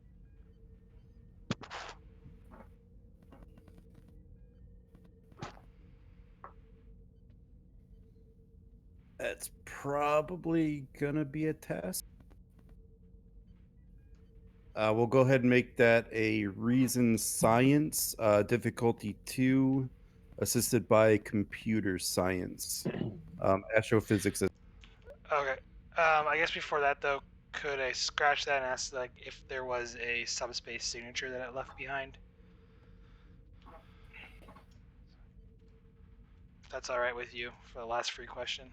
That's probably gonna be a task. We'll go ahead and make that a reason science, difficulty 2, assisted by computer science. Astrophysics. Okay. I guess before that though, could I scratch that and ask like if there was a subspace signature that it left behind? If that's all right with you for the last free question.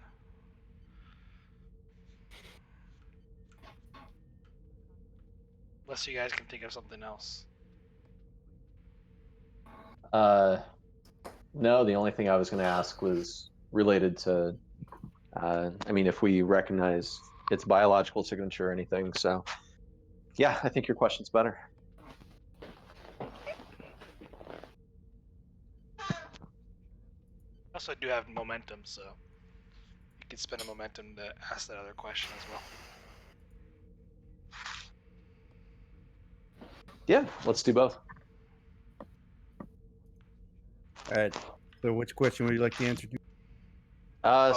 Unless you guys can think of something else. No, the only thing I was going to ask was related to, I mean, if we recognize its biological signature or anything. So, yeah, I think your question's better. I also do have momentum, so you could spend a momentum to ask that other question as well. Yeah, let's do both. All right. So, which question would you like the answer to?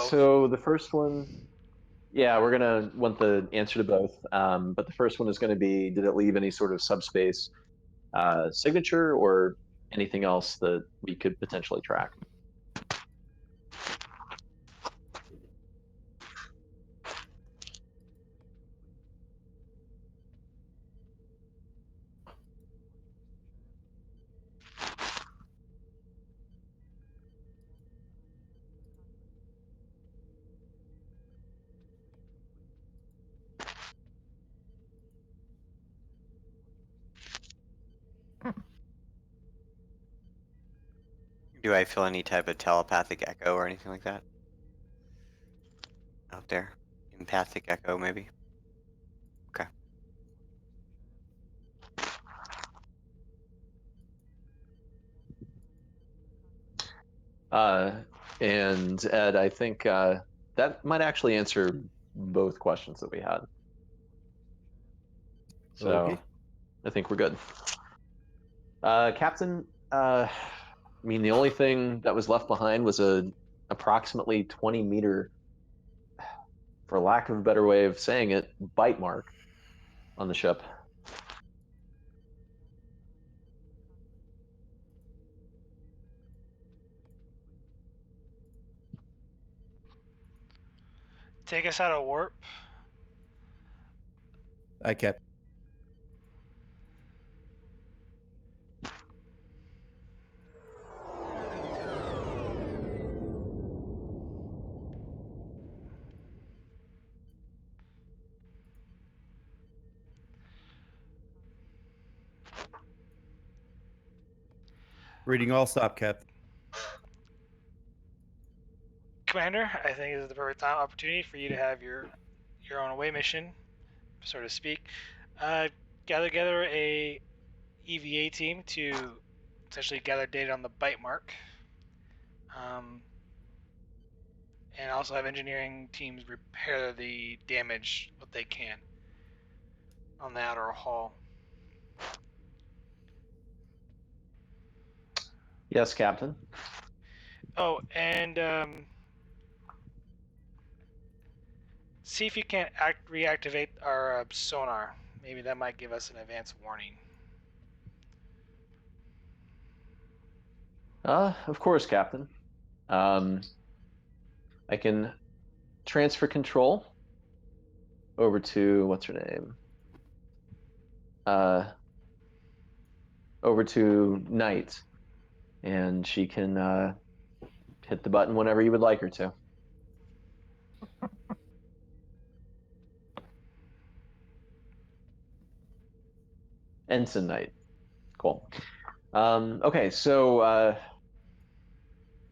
So the first one, yeah, we're gonna want the answer to both. But the first one is going to be: did it leave any sort of subspace signature or anything else that we could potentially track? Do I feel any type of telepathic echo or anything like that out there? Empathic echo, maybe. Okay. And Ed, I think that might actually answer both questions that we had. So Okay. I think we're good. Captain, I mean, the only thing that was left behind was a approximately 20-meter, for lack of a better way of saying it, bite mark on the ship. Take us out of warp. I kept. Reading all stop, Captain. Commander, I think this is the perfect time opportunity for you to have your own away mission, so to speak. Gather together a EVA team to essentially gather data on the bite mark. And also have engineering teams repair the damage what they can on the outer hull. Yes, Captain. Oh, and see if you can reactivate our sonar. Maybe that might give us an advance warning. Of course, Captain. I can transfer control over to what's her name? Over to Knight, and she can hit the button whenever you would like her to. Ensign Knight. Cool. Okay, so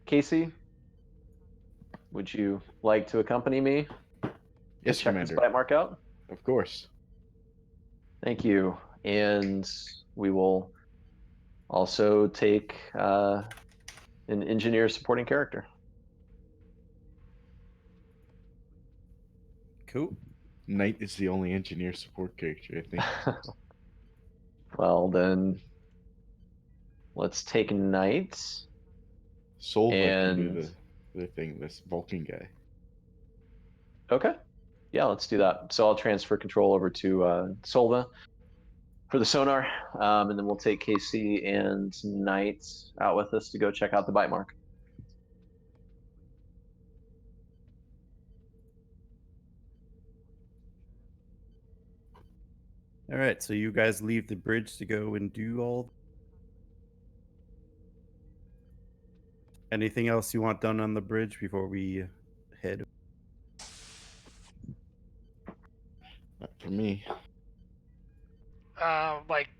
Casey, would you like to accompany me Yes, to check this Commander. bite mark out? Of course. Thank you. And we will also take an engineer supporting character. Cool. Knight is the only engineer support character, I think. Well, then let's take Knight. Solva can do And the thing, this Vulcan guy. okay. Yeah, let's do that. So I'll transfer control over to Solva for the sonar, and then we'll take KC and Knight out with us to go check out the bite mark. All right, so you guys leave the bridge to go and do all. Anything else you want done on the bridge before we head? Not for me. Like,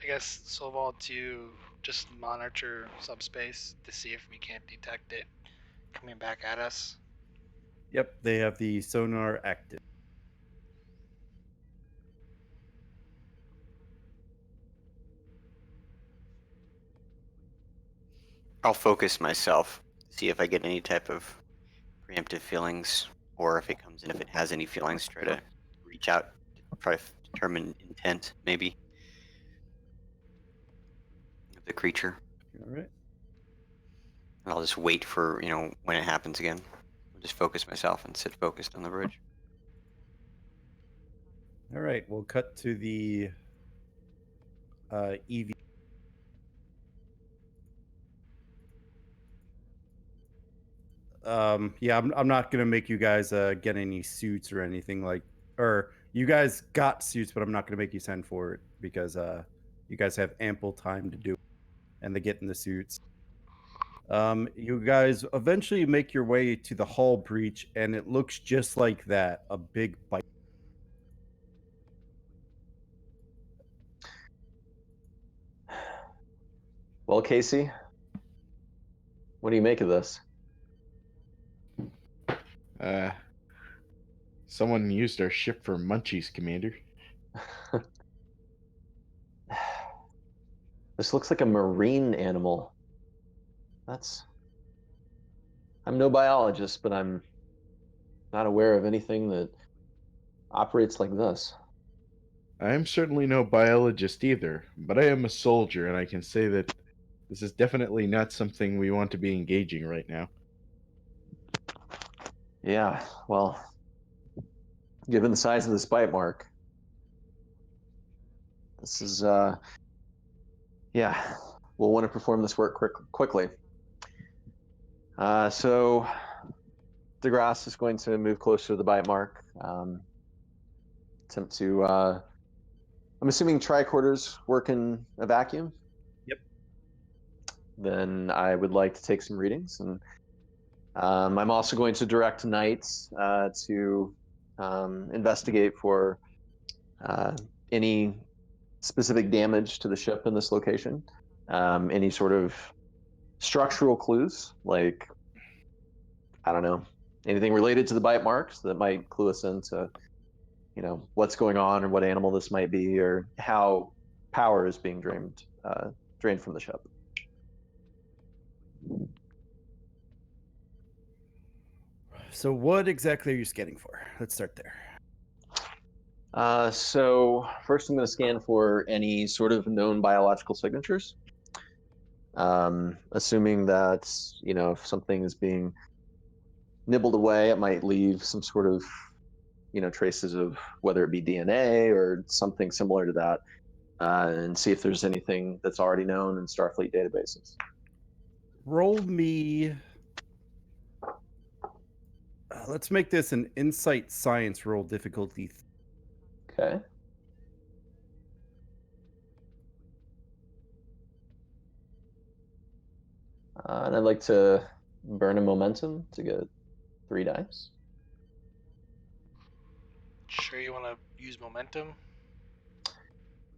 I guess Soval to just monitor subspace to see if we can't detect it coming back at us. Yep, they have the sonar active. I'll focus myself, see if I get any type of preemptive feelings, or if it comes in, if it has any feelings, try to reach out, try to determine intent, maybe, of the creature. All right. And I'll just wait for, when it happens again. I'll just focus myself and sit focused on the bridge. All right, we'll cut to the EV. Yeah, I'm not gonna make you guys get any suits or anything or you guys got suits, but I'm not gonna make you send for it because you guys have ample time to do it, and they get in the suits. You guys eventually make your way to the hull breach, and it looks just like that, a big bite. Well, Casey, What do you make of this? Someone used our ship for munchies, Commander. This looks like a marine animal. I'm no biologist, but I'm not aware of anything that operates like this. I am certainly no biologist either, but I am a soldier, and I can say that this is definitely not something we want to be engaging right now. Yeah, well, given the size of this bite mark, this is, yeah, we'll want to perform this work quickly. So DeGrasse is going to move closer to the bite mark, attempt to, I'm assuming tricorders work in a vacuum? Yep. Then I would like to take some readings, and I'm also going to direct Knights to investigate for any specific damage to the ship in this location, any sort of structural clues, like, I don't know, anything related to the bite marks that might clue us into, what's going on or what animal this might be or how power is being drained from the ship. So what exactly are you scanning for? Let's start there. So first I'm going to scan for any sort of known biological signatures. Assuming that, if something is being nibbled away, it might leave some sort of, traces of whether it be DNA or something similar to that, and see if there's anything that's already known in Starfleet databases. Roll me. Let's make this an insight science roll difficulty. Okay. And I'd like to burn a momentum to get 3 dice. Sure, you want to use momentum?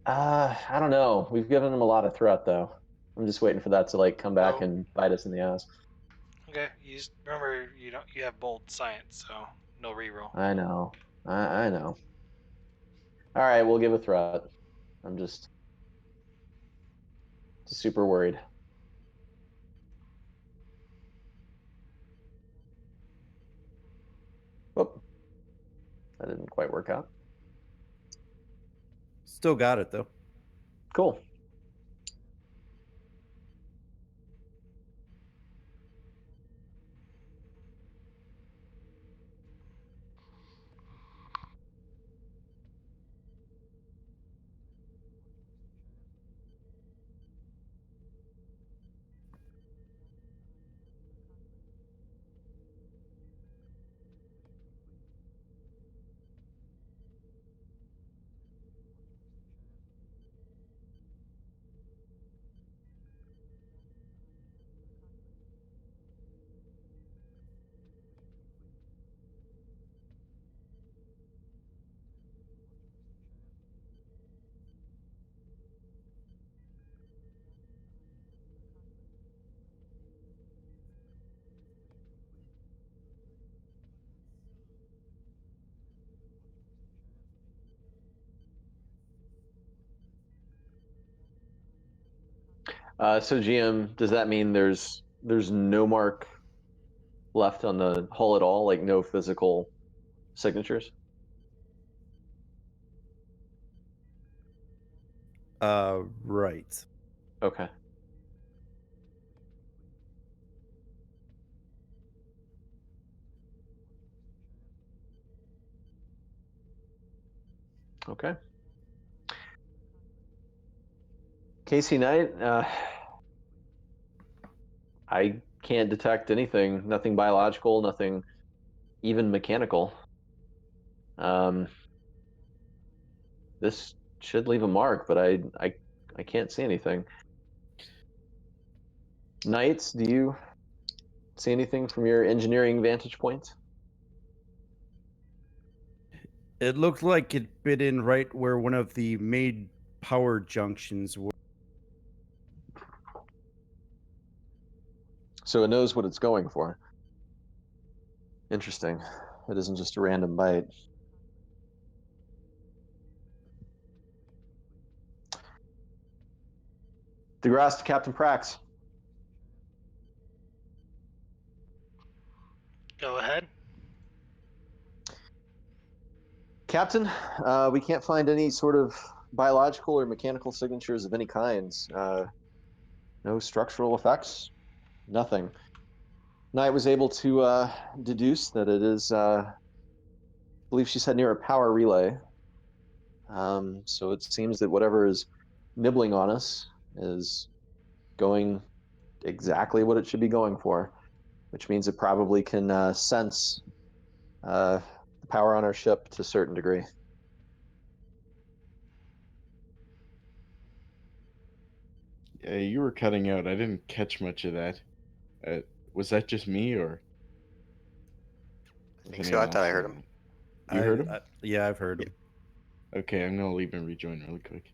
I don't know. We've given him a lot of threat, though. I'm just waiting for that to come back Oh. and bite us in the ass. Okay, remember you have bold science, so no reroll. I know. I know. All right, we'll give a threat. I'm just super worried. Whoop. That didn't quite work out. Still got it though. Cool. So GM, does that mean there's no mark left on the hull at all? Like no physical signatures? Right. Okay. Okay. Casey Knight, I can't detect anything, nothing biological, nothing even mechanical. This should leave a mark, but I can't see anything. Knights, do you see anything from your engineering vantage point? It looked like it bit in right where one of the main power junctions were. So it knows what it's going for. Interesting. It isn't just a random bite. DeGrasse to Captain Prax. Go ahead. Captain, we can't find any sort of biological or mechanical signatures of any kinds. No structural effects, nothing. Knight was able to deduce that it is, I believe she said, near a power relay. So it seems that whatever is nibbling on us is going exactly what it should be going for, which means it probably can sense the power on our ship to a certain degree. Yeah, you were cutting out. I didn't catch much of that. Was that just me, or I was think so. anyone I thought else I heard saying him. that? You heard him? Yeah, I've heard Yeah. him. Okay, I'm gonna leave and rejoin really quick.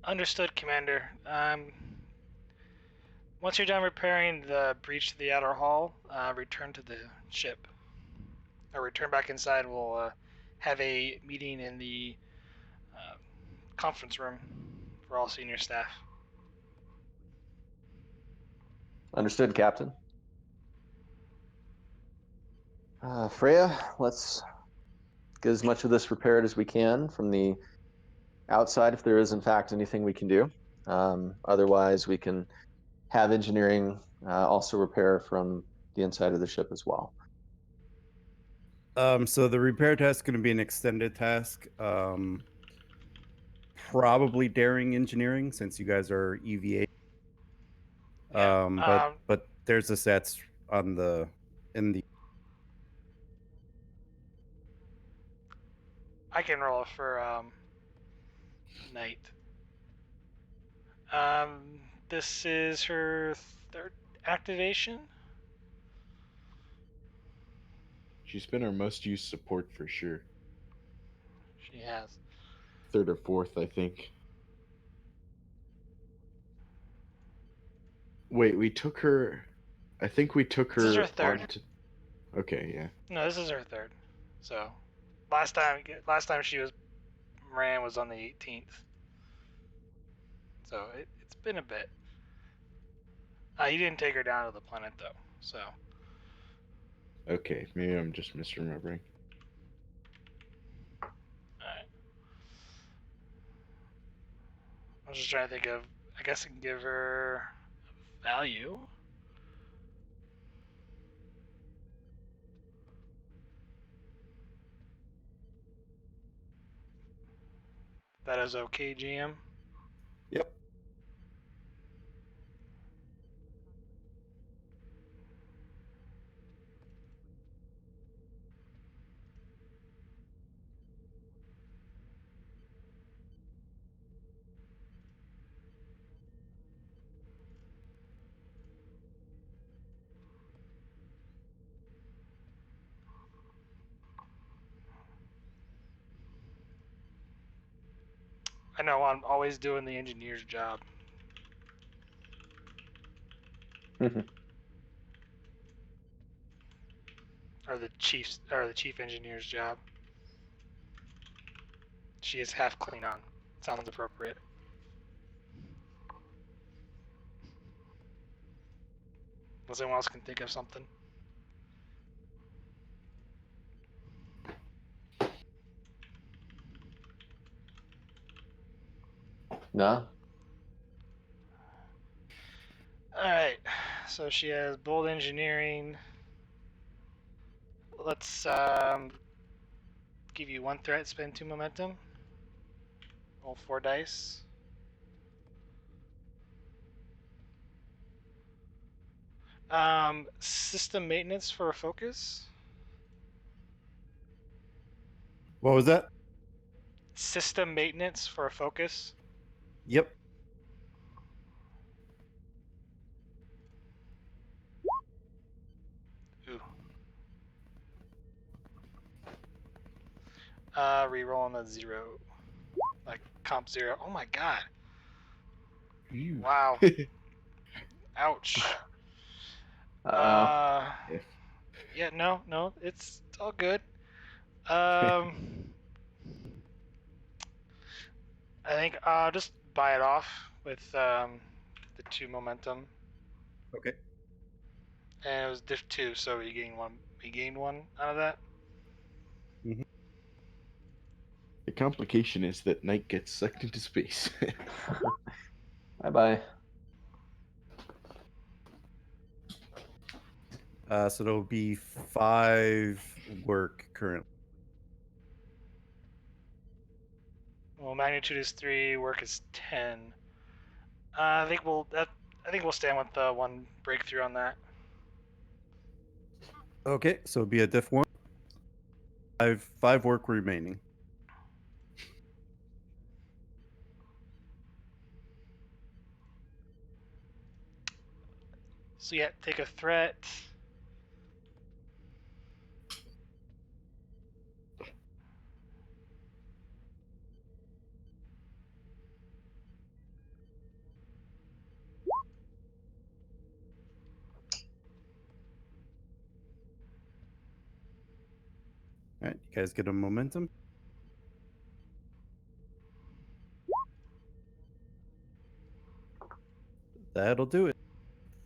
Understood, Commander. Once you're done repairing the breach to the outer hull, return to the ship. Or return back inside. We'll have a meeting in the conference room for all senior staff. Understood, Captain. Freya, let's get as much of this repaired as we can from the outside, if there is in fact anything we can do. Otherwise, we can have engineering also repair from the inside of the ship as well. So the repair task is going to be an extended task. Probably daring engineering since you guys are EVA. Yeah. But there's the stats on in the. I can roll for Knight. This is her third activation. She's been our most used support for sure. She has. Third or fourth, I think. Wait, we took her. I think we took This is her her third. onto. Okay, yeah. No, this is her third. So, last time she ran was on the 18th. So it's been a bit. You didn't take her down to the planet though. So. Okay, maybe I'm just misremembering. Alright. I was just trying to think of. I guess I can give her value. That is okay, GM. Yep. I know I'm always doing the engineer's job. Or the chief engineer's job. She is half Klingon. Sounds appropriate. Unless anyone else can think of something. No? Alright. So she has bold engineering. Let's give you one threat, spend 2 momentum. Roll 4 dice. System maintenance for a focus. What was that? System maintenance for a focus. Yep. Ooh. Reroll on a 0. Like comp 0. Oh my god. Wow. Ouch. Uh, Yeah, no, it's all good. I think I'll just buy it off with the 2 momentum, Okay. and it was diff 2, so he gained one. He gained 1 out of that. The complication is that Knight gets sucked into space. bye bye. So there'll be 5 work currently. Well, magnitude is 3, work is 10. I think we'll stand with the 1 breakthrough on that. Okay, so it'll be a diff 1. 5 work remaining. So yeah, take a threat. All right, you guys get a momentum. That'll do it.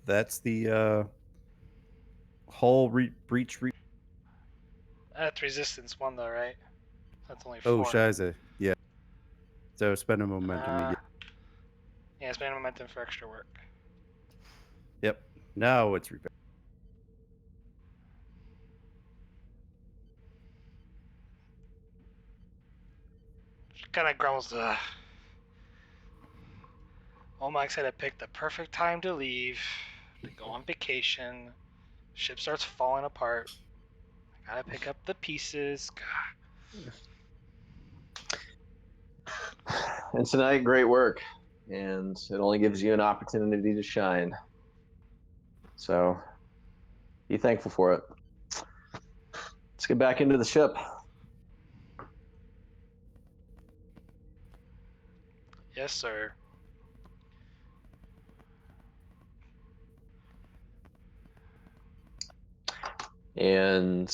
That's the hull breach. That's resistance 1 though, right? That's only 4. Oh, Shiza. Yeah. So spend a momentum again. Yeah, spend momentum for extra work. Yep. Now it's repaired. Kind of grumbles. Olmec said I picked the perfect time to leave, to go on vacation. Ship starts falling apart. I gotta pick up the pieces. And tonight, great work. And it only gives you an opportunity to shine. So be thankful for it. Let's get back into the ship. Yes, sir. And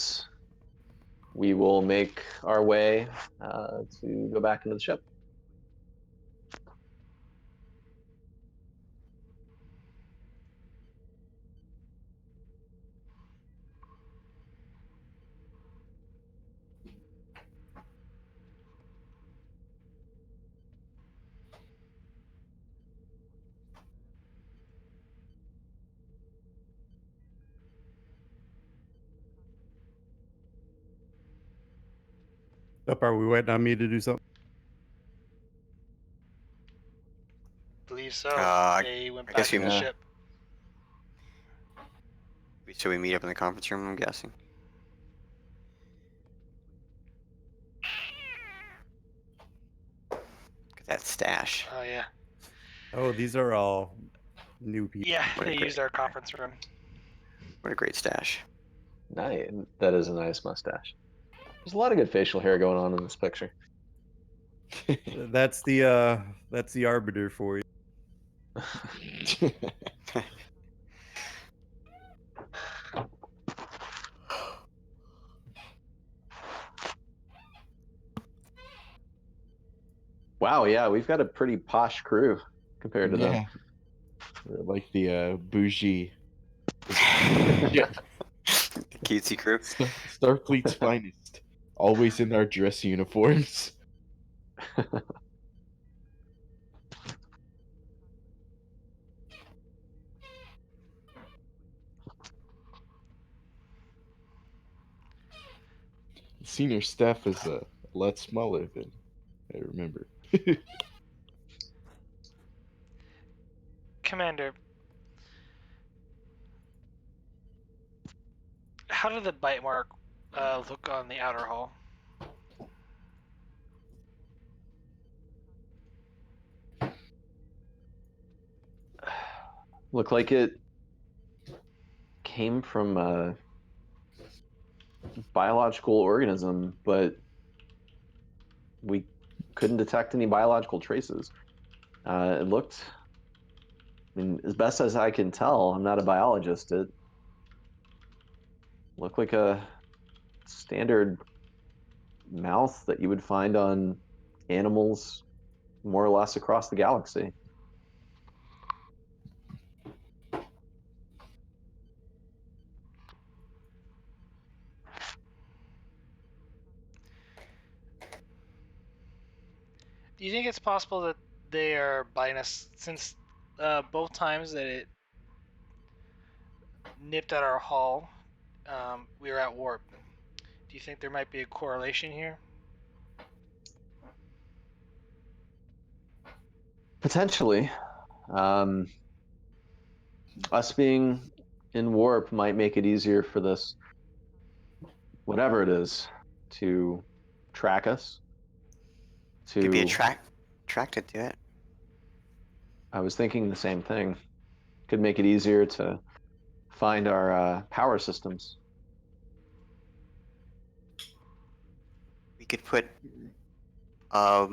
we will make our way to go back into the ship. Up, are we waiting on me to do something? Believe so. They went I back guess to we the Yeah. ship. So we meet up in the conference room, I'm guessing. Look at that stash. Oh yeah. Oh, these are all new people. Yeah, What a they great- used our conference room. What a great stash. Nice. That is a nice mustache. There's a lot of good facial hair going on in this picture. That's the arbiter for you. Wow, yeah, we've got a pretty posh crew compared to them. Yeah. We're like the bougie The cutesy crew. Starfleet's finest. Always in our dress uniforms. Senior staff is a lot smaller than I remember. Commander, how did the bite mark look on the outer hull? Looked like it came from a biological organism, but we couldn't detect any biological traces. It looked mean, as best as I can tell, I'm not a biologist. It looked like a standard mouth that you would find on animals more or less across the galaxy. Do you think it's possible that they are biting us since both times that it nipped at our hull, we were at warp? Do you think there might be a correlation here? Potentially. Us being in warp might make it easier for this, whatever it is, to track us. Could be To, attracted to it. I was thinking the same thing. Could make it easier to find our power systems. We could put a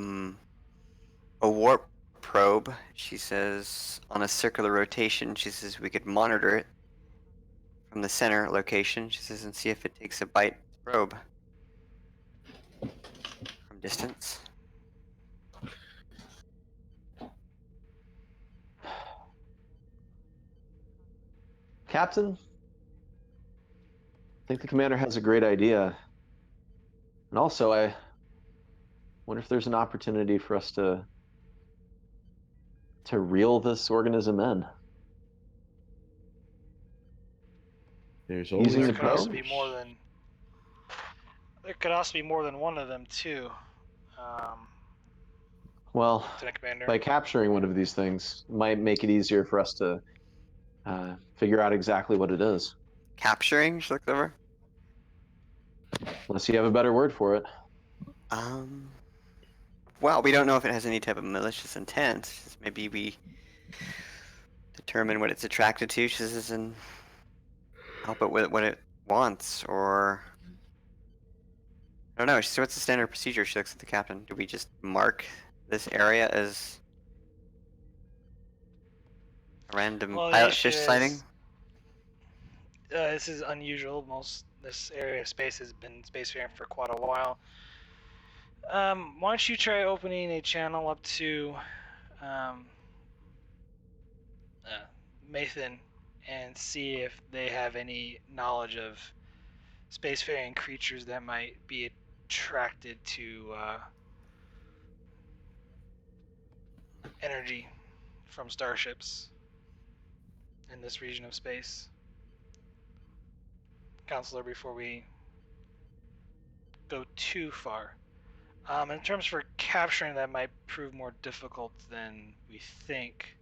warp probe, she says, on a circular rotation. She says we could monitor it from the center location, she says, and see if it takes a bite probe from distance. Captain, I think the commander has a great idea. And also, I wonder if there's an opportunity for us to reel this organism in. There's Using always the There a could also probe? be more than. There could also be more than one of them too. Well, Lieutenant Commander. by capturing one of these things might make it easier for us to figure out exactly what it is. Capturing? She looked over. Unless you have a better word for it. Well, we don't know if it has any type of malicious intent. Just maybe we determine what it's attracted to. She says, and help it with what it wants, or I don't know. So what's the standard procedure? She looks at the captain. Do we just mark this area as a random Well, the pilot issue fish is, sighting? This is unusual. This area of space has been spacefaring for quite a while. Why don't you try opening a channel up to Mathen and see if they have any knowledge of spacefaring creatures that might be attracted to energy from starships in this region of space. Counselor, before we go too far. In terms for capturing, that might prove more difficult than we think.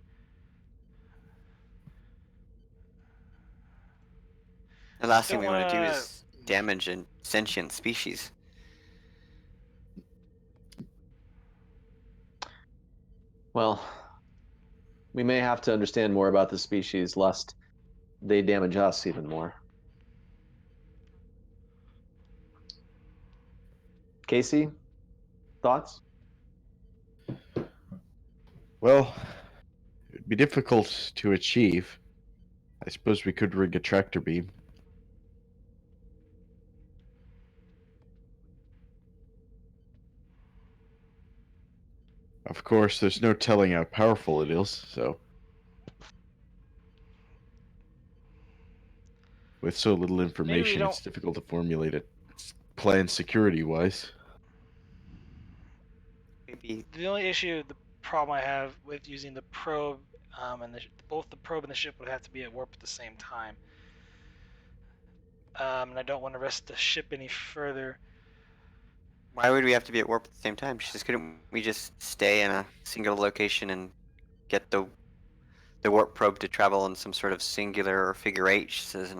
The last thing Don't we want want to do to. is damage a sentient species. Well, we may have to understand more about the species lest they damage us even more. Casey, thoughts? Well, it'd be difficult to achieve. I suppose we could rig a tractor beam. Of course, there's no telling how powerful it is, so. With so little information, don't- it's difficult to formulate a plan security-wise. Maybe The only issue, the problem I have with using the probe, and both the probe and the ship would have to be at warp at the same time. And I don't want to risk the ship any further. why would we have to be at warp at the same time? She says, couldn't we just stay in a single location and get the warp probe to travel in some sort of singular or figure eight? She says,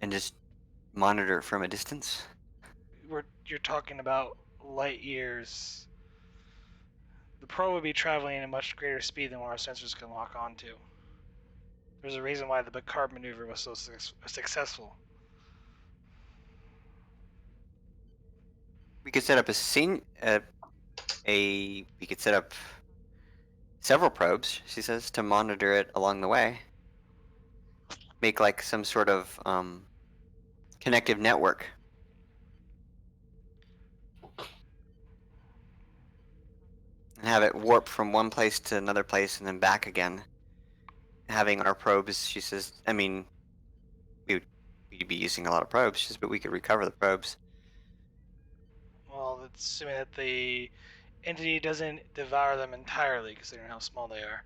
and just monitor it from a distance. You're talking about light years. The probe would be traveling at a much greater speed than what our sensors can lock onto. There's a reason why the Picard maneuver was so successful. We could set up we could set up several probes, she says, to monitor it along the way. Make like some sort of connective network. And have it warp from one place to another place and then back again. Having our probes, she says, I mean, we'd be using a lot of probes, she says, but we could recover the probes. Well, it's assuming that the entity doesn't devour them entirely, considering how small they are.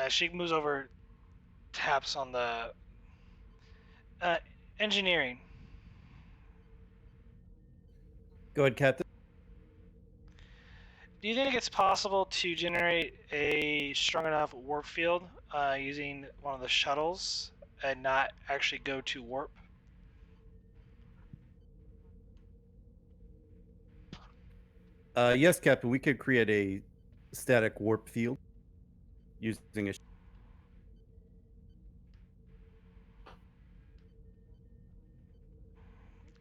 She moves over, taps on the engineering. Go ahead, Captain. Do you think it's possible to generate a strong enough warp field using one of the shuttles and not actually go to warp? Yes, Captain. We could create a static warp field using a.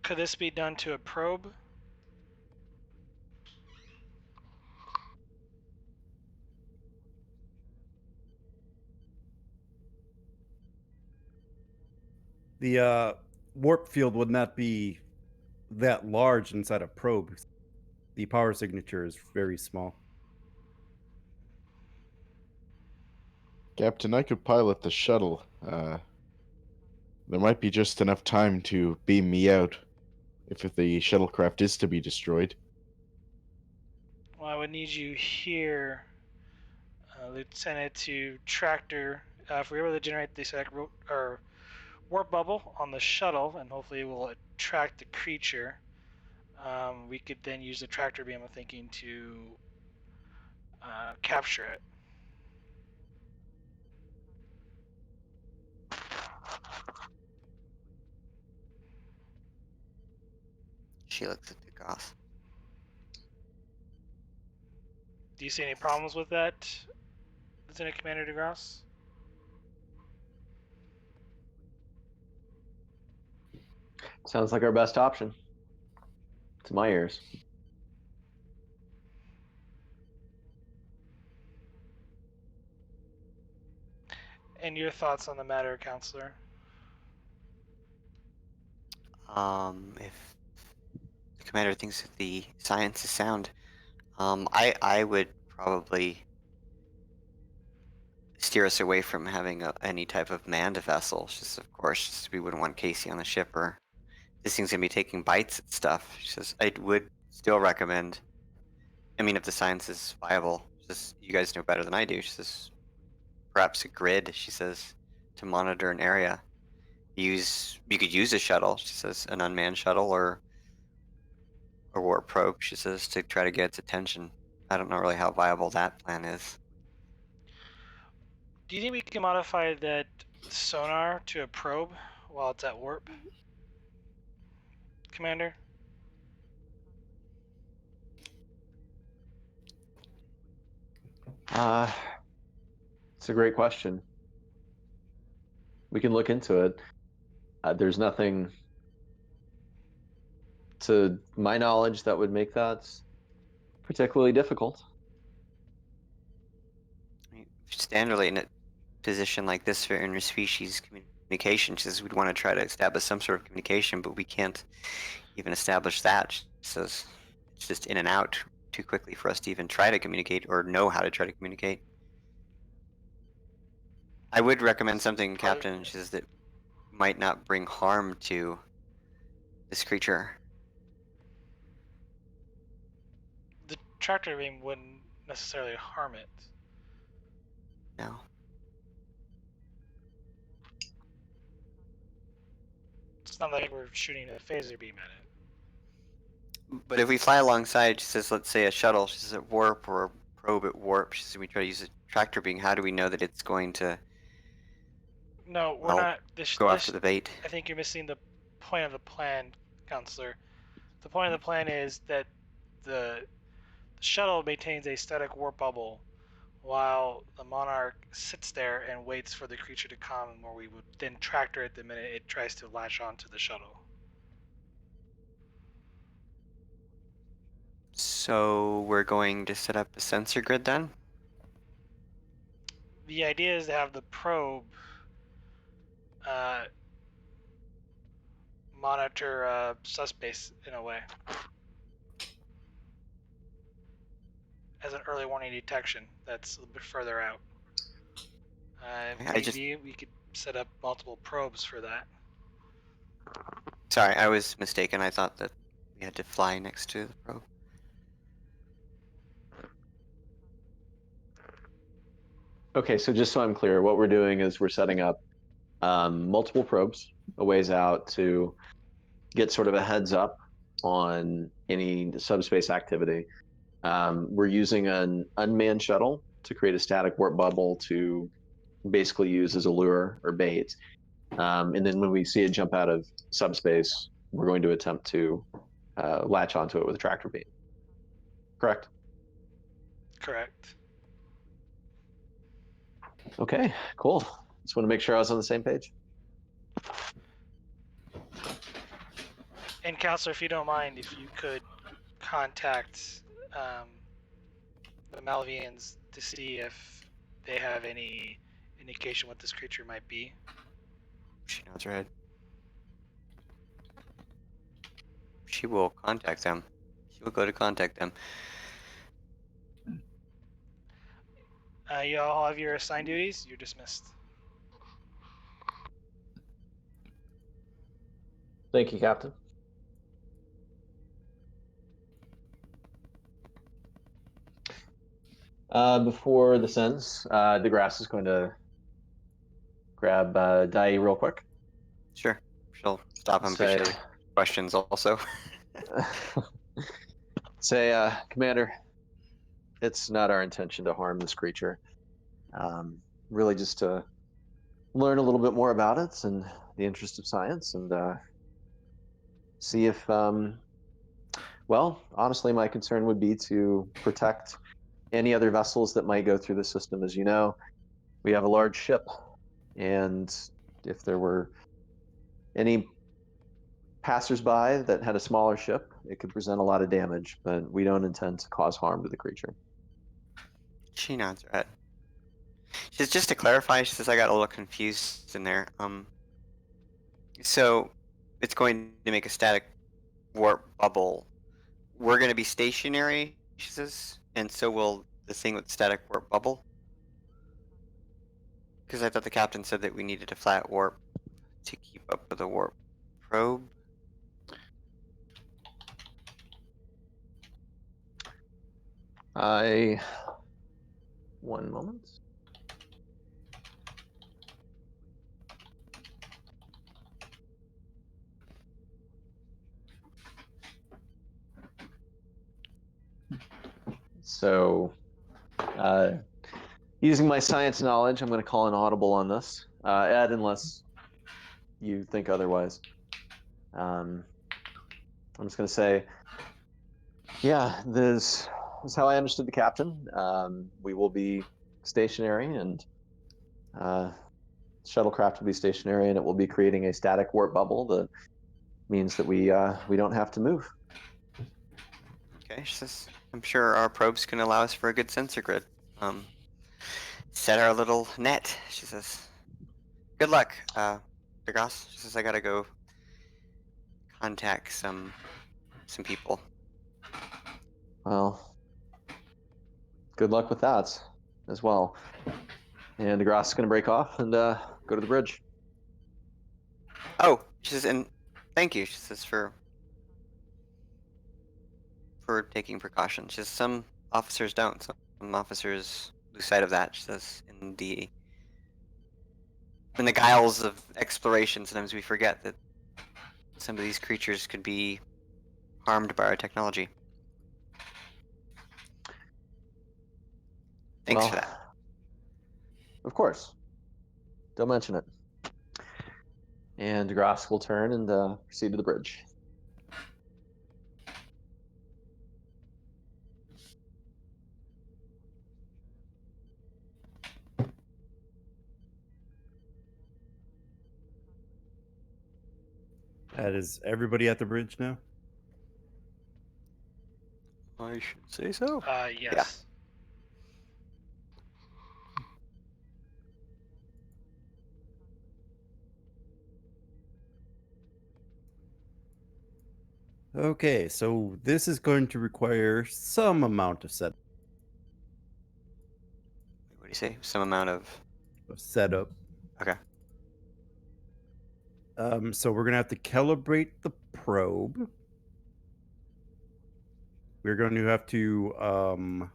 Could this be done to a probe? The warp field would not be that large inside a probe. The power signature is very small. Captain, I could pilot the shuttle. There might be just enough time to beam me out if the shuttlecraft is to be destroyed. Well, I would need you here, Lieutenant, to tractor. If we're able to generate the static or warp bubble on the shuttle, and hopefully it will attract the creature, we could then use the tractor beam, I'm thinking, to capture it. She looks at the Goth. Do you see any problems with that, Lieutenant Commander DeGrasse? Sounds like our best option. To my ears. And your thoughts on the matter, Counselor? If the commander thinks that the science is sound, I would probably steer us away from having any type of manned vessel. Just of course, just, we wouldn't want Casey on the ship, or this thing's gonna be taking bites at stuff. She says I would still recommend. I mean, if the science is viable, she says you guys know better than I do. She says perhaps a grid. She says to monitor an area. You could use a shuttle. She says an unmanned shuttle or a warp probe. She says to try to get its attention. I don't know really how viable that plan is. Do you think we can modify that sonar to a probe while it's at warp, Commander? It's a great question. We can look into it. There's nothing, to my knowledge, that would make that particularly difficult. I mean, standardly in a position like this for interspecies communication, she says we'd want to try to establish some sort of communication, but we can't even establish that. She says it's just in and out too quickly for us to even try to communicate or know how to try to communicate. I would recommend something, Captain. She says that might not bring harm to this creature. The tractor beam wouldn't necessarily harm it. No. It's not like we're shooting a phaser beam at it. But if we fly alongside, she says, let's say a shuttle, she says at warp or a probe at warp, she says we try to use a tractor beam, how do we know that it's going to No, we're Well, not. go after the bait? I think you're missing the point of the plan, Counselor. The point of the plan is that the shuttle maintains a static warp bubble while the Monarch sits there and waits for the creature to come, where we would then tractor it the minute it tries to latch onto the shuttle. So we're going to set up a sensor grid then? the idea is to have the probe monitor subspace in a way as an early warning detection that's a little bit further out. If I need just be, we could set up multiple probes for that. sorry, I was mistaken. I thought that we had to fly next to the probe. Okay, so just so I'm clear, what we're doing is we're setting up multiple probes a ways out to get sort of a heads up on any subspace activity. We're using an unmanned shuttle to create a static warp bubble to basically use as a lure or bait. And then when we see it jump out of subspace, we're going to attempt to latch onto it with a tractor beam. Correct? Correct. Okay, cool. Just want to make sure I was on the same page. And Counselor, if you don't mind, if you could contact the Malvians to see if they have any indication what this creature might be. She nods her head. She will contact them. She will go to contact them. You all have your assigned duties. You're dismissed. Thank you, Captain. Before this ends, DeGrasse is going to grab Dai real quick. Sure. She'll stop him for Say, silly questions also. say, Commander, it's not our intention to harm this creature. Really just to learn a little bit more about it and the interest of science and see if, well, honestly, my concern would be to protect any other vessels that might go through the system. As you know, we have a large ship, and if there were any passersby that had a smaller ship, it could present a lot of damage, but we don't intend to cause harm to the creature. She nods her head. She says, just to clarify, she says, I got a little confused in there. So it's going to make a static warp bubble. We're going to be stationary, she says, and so will the thing with static warp bubble. Because I thought the captain said that we needed a flat warp to keep up with the warp probe. One moment. So, using my science knowledge, I'm going to call an audible on this. Ed, unless you think otherwise. I'm just going to say, yeah, this is how I understood the captain. We will be stationary, and shuttlecraft will be stationary, and it will be creating a static warp bubble that means that we don't have to move. Okay, she says, I'm sure our probes can allow us for a good sensor grid. Set our little net, she says. Good luck, DeGrasse. She says, I gotta go contact some people. Well, good luck with that as well. And DeGrasse is going to break off and go to the bridge. Oh, she says, and thank you, she says, for taking precautions. She says, some officers don't. Some officers lose sight of that, she says, in the guiles of exploration. Sometimes we forget that some of these creatures could be harmed by our technology. Thanks for that. Of course. Don't mention it. And DeGrasse will turn and proceed to the bridge. Is everybody at the bridge now? I should say so. Yes. Okay, so this is going to require some amount of What do you say? Some amount of setup. okay. So we're gonna have to calibrate the probe. We're going to have to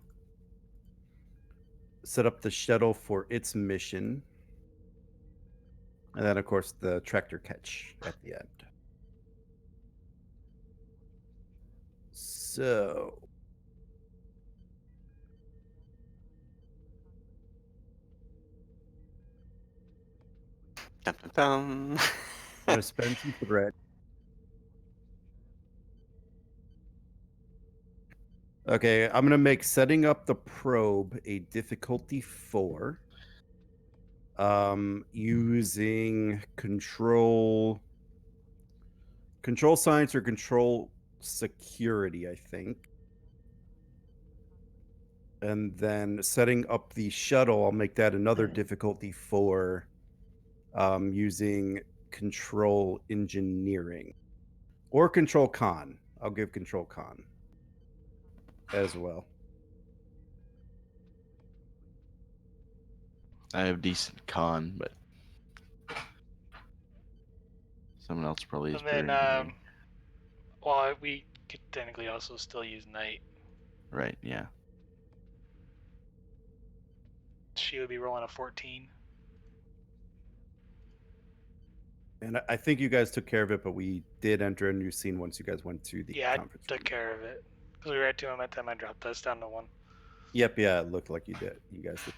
set up the shuttle for its mission, and then of course the tractor catch at the end. So Dum, dum, dum. I'm gonna spend some thread. Okay, I'm gonna make setting up the probe a difficulty 4. Using control science or control security, I think. And then setting up the shuttle, I'll make that another difficulty 4, using control engineering or control con. I'll give control con as well. I have decent con, but someone else probably is And better then, engineering. well, we could technically also still use Knight. Right, yeah. She would be rolling a 14. And I think you guys took care of it, but we did enter a new scene once you guys went to the Yeah, I conference took room. care of it. Because we were at 2 momentum, I dropped us down to 1. Yep, yeah, it looked like you did. You guys did.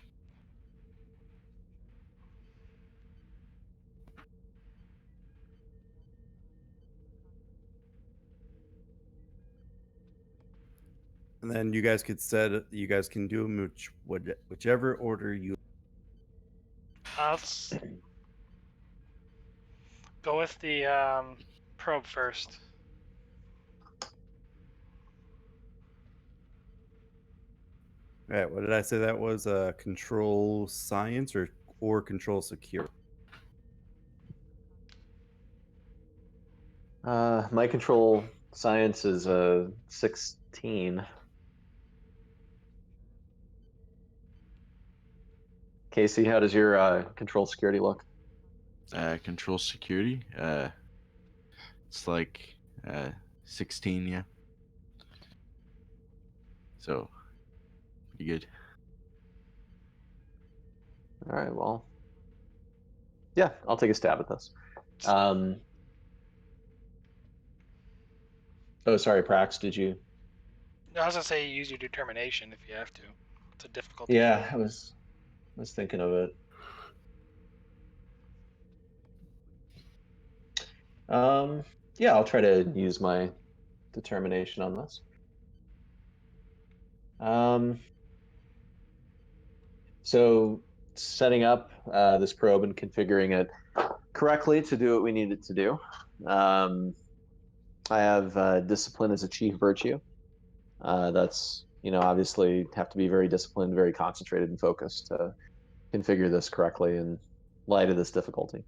And then you guys you guys can do them whichever order you. Let's go with the probe first. All right, what did I say that was? Control science or control security? My control science is a 16. Casey, how does your control security look? Control security. It's like 16, yeah. So pretty good. All right, well, yeah, I'll take a stab at this. Oh, sorry, Prax, did you? I was gonna say use your determination if you have to. It's a difficulty. Yeah, 4. I was thinking of it. Yeah, I'll try to use my determination on this. So setting up this probe and configuring it correctly to do what we need it to do. I have discipline as a chief virtue. That's, obviously have to be very disciplined, very concentrated and focused to configure this correctly in light of this difficulty.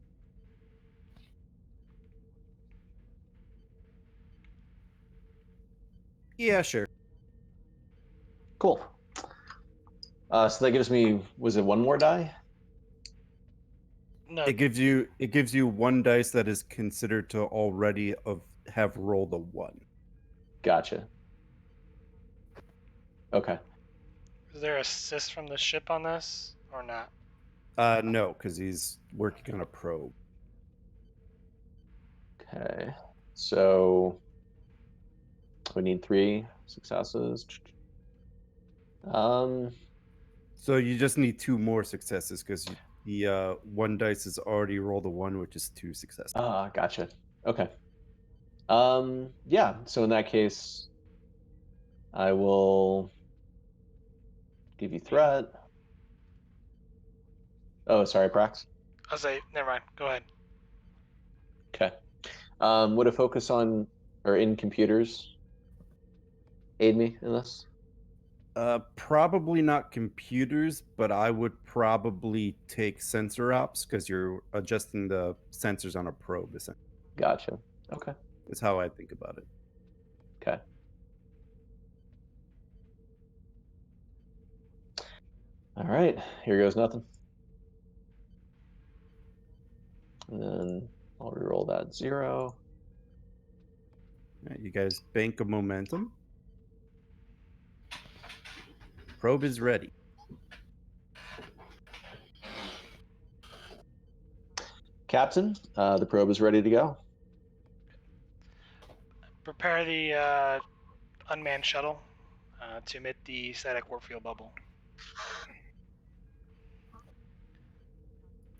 Yeah, sure. Cool. So that gives me, was it one more die? No, It gives you one dice that is considered to already have rolled a 1. Gotcha. Okay. is there assist from the ship on this or not? No, because he's working on a probe. Okay. So we need 3 successes. So you just need 2 more successes because the one dice is already rolled a 1, which is 2 successes. Gotcha. Okay. Yeah, so in that case, I will give you threat. Oh, sorry, Prax. I'll say never mind. Go ahead. Okay. Would a focus on or in computers aid me in this? Probably not computers, but I would probably take sensor ops because you're adjusting the sensors on a probe. Essentially, Gotcha. Okay. is how I think about it. Okay. All right, here goes nothing. And then I'll reroll that 0. All right, you guys bank a momentum. Probe is ready. Captain, the probe is ready to go. Prepare the unmanned shuttle to emit the static warp field bubble.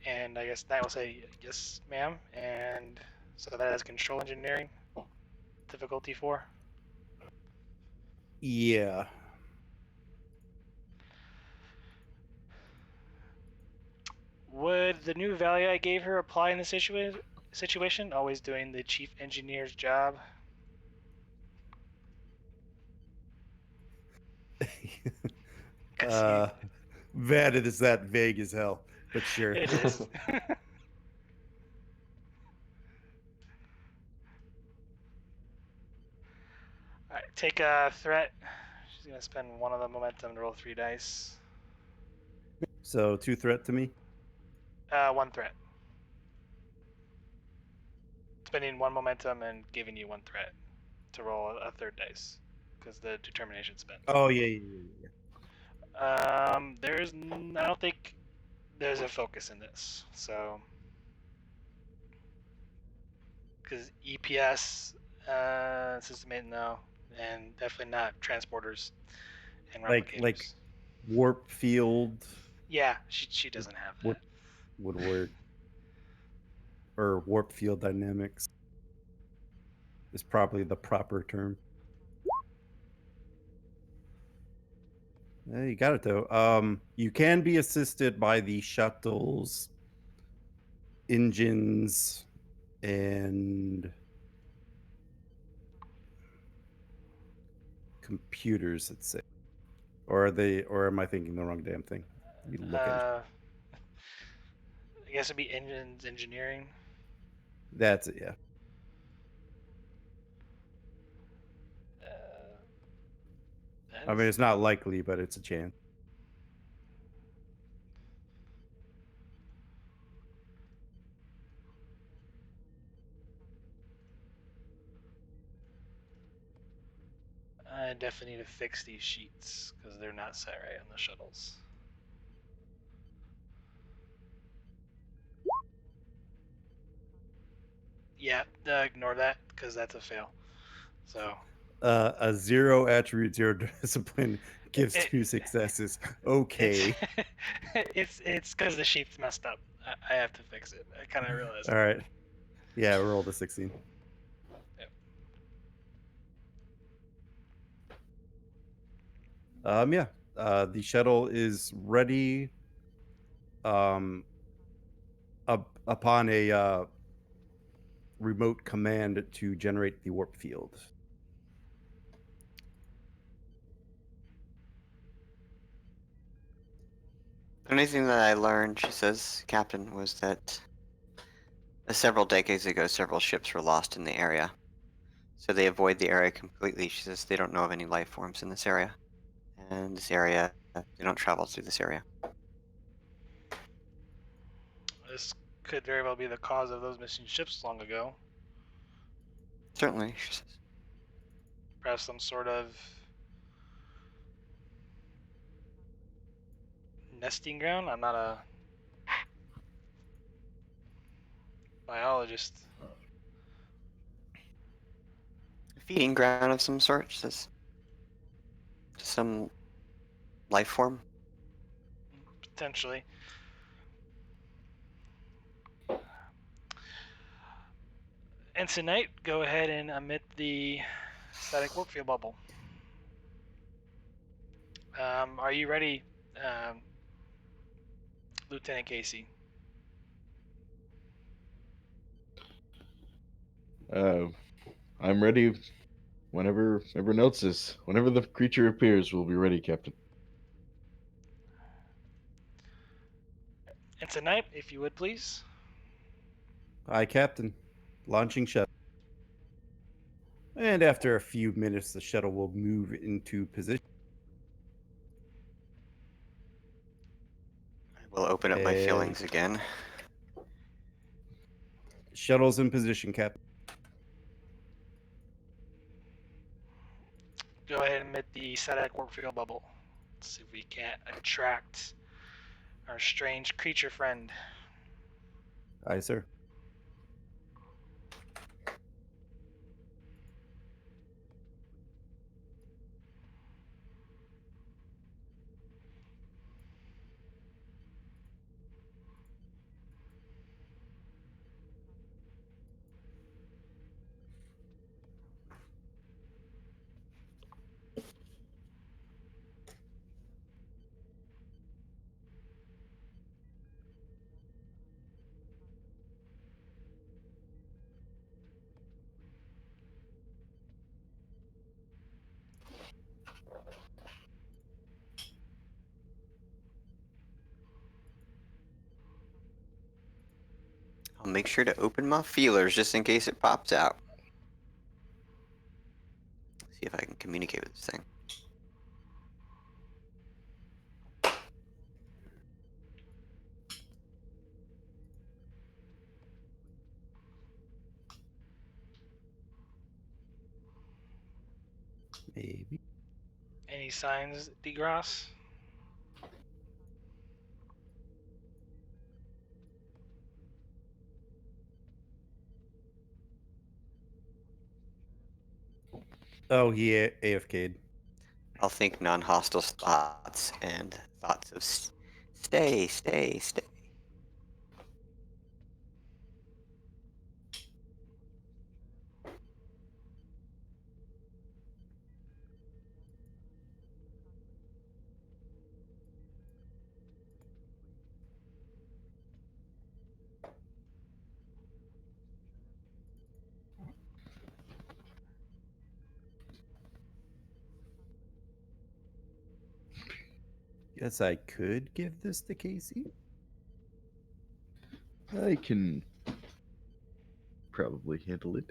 And I guess that will say, yes, ma'am. And so that is control engineering, difficulty 4. Yeah. Would the new value I gave her apply in this situation? Always doing the chief engineer's job. That is that vague as hell, but sure. It is. Alright, take a threat. She's going to spend 1 of the momentum to roll 3 dice. So 2 threat to me? 1 threat. Spending 1 momentum and giving you 1 threat to roll a 3rd dice. Because the determination spent. Oh, yeah. I don't think there's a focus in this. So, because EPS, system 8, no, and definitely not transporters and replicators. Like warp field. Yeah, she doesn't have that. Would work. Or warp field dynamics is probably the proper term. Yeah, you got it though. You can be assisted by the shuttles, engines, and computers, let's say. Or am I thinking the wrong damn thing? Let me look at it. I guess it'd be engines engineering. That's it, yeah. I mean, it's not likely, but it's a chance. I definitely need to fix these sheets because they're not set right on the shuttles. Yeah, ignore that because that's a fail. So a 0 attribute, 0 discipline gives 2 successes. Okay. It's because the sheet's messed up. I have to fix it. I kind of realized. All right. Yeah, roll the 16. Yep. Yeah. The shuttle is ready. Upon a remote command to generate the warp field. The only thing that I learned, she says, Captain, was that several decades ago, several ships were lost in the area. So they avoid the area completely. She says they don't know of any life forms in this area. And this area, they don't travel through this area. This could very well be the cause of those missing ships long ago. Certainly, she says. Perhaps some sort of nesting ground. I'm not a biologist. A feeding ground of some sort, she says. Some life form. Potentially. Ensign Knight, go ahead and emit the static warp field bubble. Are you ready, Lieutenant Casey? I'm ready whenever everyone else is. Whenever the creature appears, we'll be ready, Captain. Ensign Knight, if you would please. Aye, Captain. Launching shuttle. And after a few minutes, the shuttle will move into position. I will open up my And feelings again. shuttle's in position, Captain. Go ahead and emit the static warp field bubble. Let's see if we can't attract our strange creature friend. Aye, sir. I'll make sure to open my feelers just in case it pops out. See if I can communicate with this thing. Maybe. Any signs, DeGrasse? Oh, he AFK'd. I'll think non-hostile thoughts and thoughts of stay, stay, stay. Guess I could give this to Casey. I can probably handle it.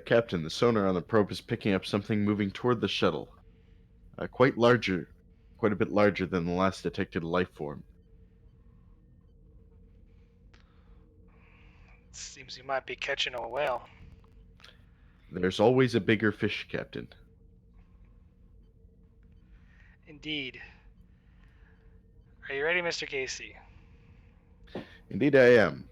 Captain, the sonar on the probe is picking up something moving toward the shuttle. Quite a bit larger than the last detected life form. Seems you might be catching a whale. There's always a bigger fish, Captain. Indeed. Are you ready, Mr. Casey? Indeed, I am.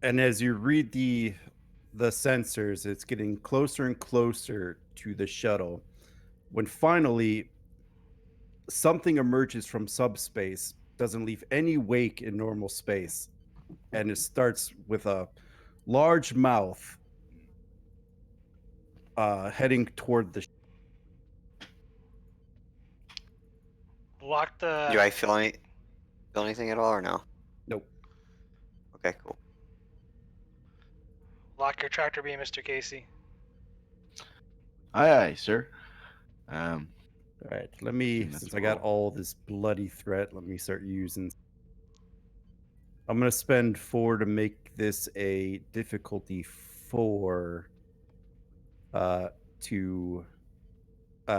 And as you read the sensors, it's getting closer and closer to the shuttle. When finally something emerges from subspace, doesn't leave any wake in normal space, and it starts with a large mouth heading toward the. Lock the. Do I feel anything at all or no? Nope. Okay, cool. Lock your tractor beam, Mr. Casey. Aye, aye, sir. All right, let me, Let's since I got roll. all this bloody threat, let me start using. I'm going to spend 4 to make this a difficulty 4 to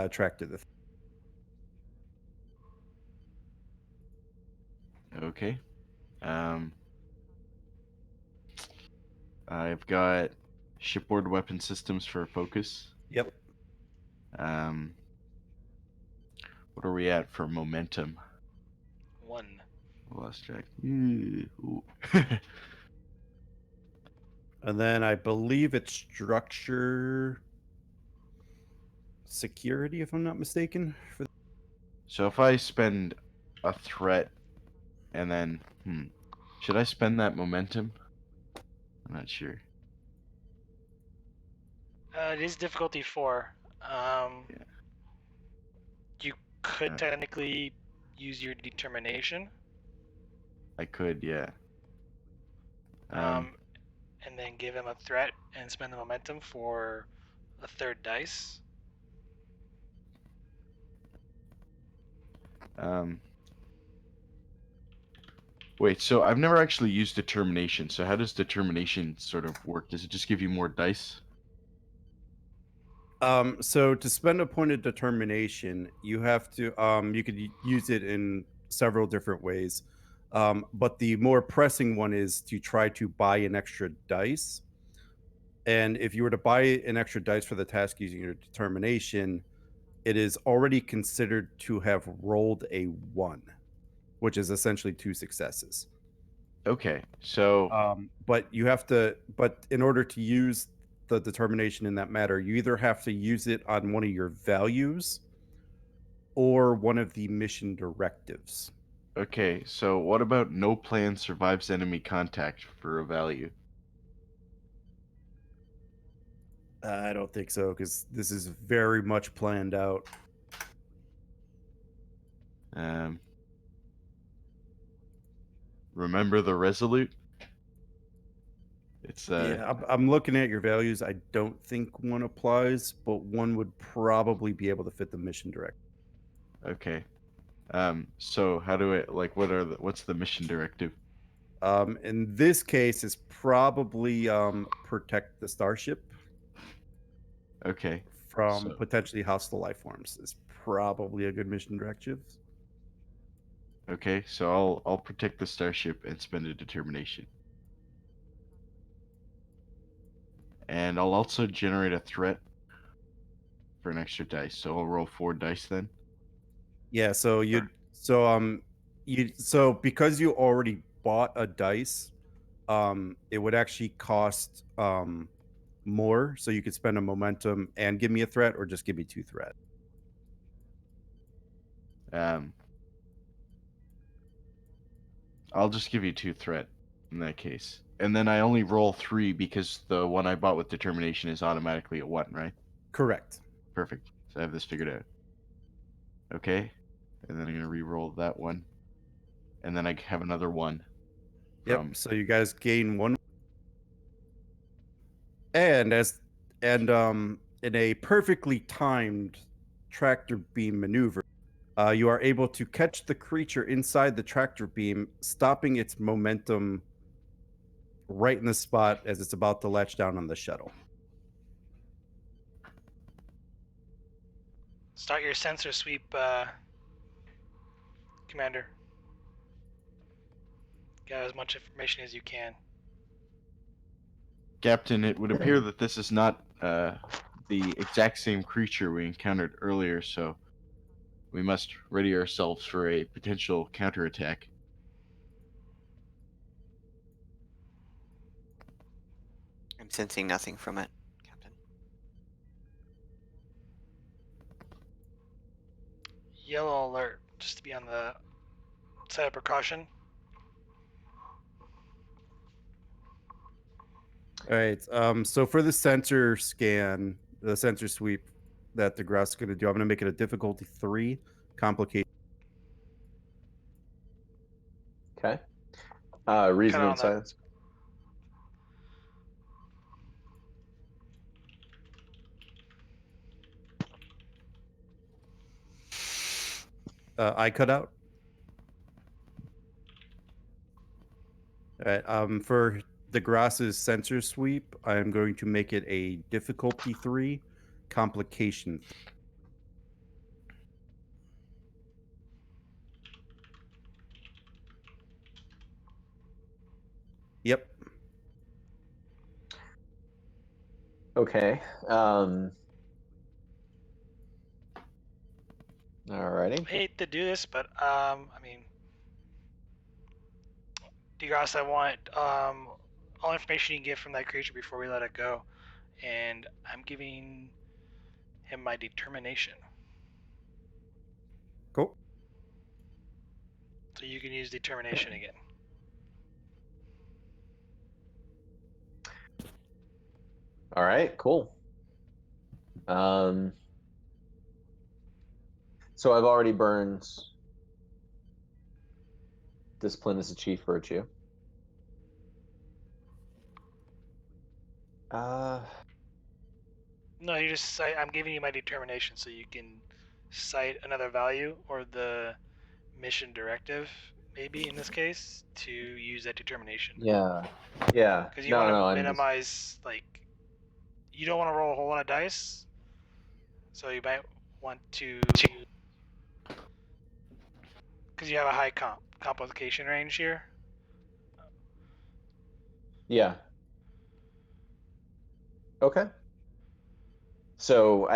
track to the. Okay. I've got shipboard weapon systems for focus. Yep. What are we at for momentum? 1. Lost track. Ooh. And then I believe it's structure security, if I'm not mistaken. For So if I spend a threat and then, should I spend that momentum? I'm not sure. It is difficulty 4. Yeah. You could technically use your determination. I could, yeah. And then give him a threat and spend the momentum for a third dice. Wait, so I've never actually used determination. So how does determination sort of work? Does it just give you more dice? So to spend a point of determination, you have to you could use it in several different ways. But the more pressing one is to try to buy an extra dice. And if you were to buy an extra dice for the task using your determination, it is already considered to have rolled a 1, which is essentially 2 successes. Okay, so But in order to use the determination in that matter, you either have to use it on one of your values or one of the mission directives. okay, so what about no plan survives enemy contact for a value? I don't think so because this is very much planned out. Um, remember the resolute? It's Yeah, I'm looking at your values. I don't think one applies, but one would probably be able to fit the mission directive. okay. So how do I what's the mission directive? In this case, it's probably protect the starship Okay. from So potentially hostile life forms. Is probably a good mission directive. okay, so I'll protect the starship and spend a determination. And I'll also generate a threat for an extra dice. So I'll roll 4 dice then. Yeah, so because you already bought a dice, it would actually cost more, so you could spend a momentum and give me a threat, or just give me 2 threat. Um, I'll just give you 2 threat in that case. And then I only roll 3 because the one I bought with determination is automatically a 1, right? Correct. Perfect. So I have this figured out. Okay. And then I'm going to re-roll that one. And then I have another 1 Yep. from So you guys gain 1, and in a perfectly timed tractor beam maneuver, you are able to catch the creature inside the tractor beam, stopping its momentum right in the spot as it's about to latch down on the shuttle. Start your sensor sweep, Commander. Get as much information as you can. Captain. It would appear that this is not the exact same creature we encountered earlier, so we must ready ourselves for a potential counterattack. I'm sensing nothing from it, Captain. Yellow alert, just to be on the side of precaution. All right. So for the sensor scan, the sensor sweep that the grouse is going to do, I'm going to make it a difficulty 3, complicated. Okay. Reason Kinda and on the science. I cut out. All right. For the Grass's sensor sweep, I am going to make it a difficulty 3, complication 3. Yep. Okay. Alrighty. I hate to do this, but I mean, DeGrasse, I want all information you can get from that creature before we let it go, and I'm giving him my determination. Cool. So you can use determination again. All right. Cool. So I've already burned discipline as a chief virtue. No, I'm giving you my determination, so you can cite another value or the mission directive, maybe in this case, to use that determination. Yeah. Yeah. Because you No, want to no, I'm just, minimize, like, you don't want to roll a whole lot of dice, so you might want to, because you have a high complication range here. yeah. Okay. So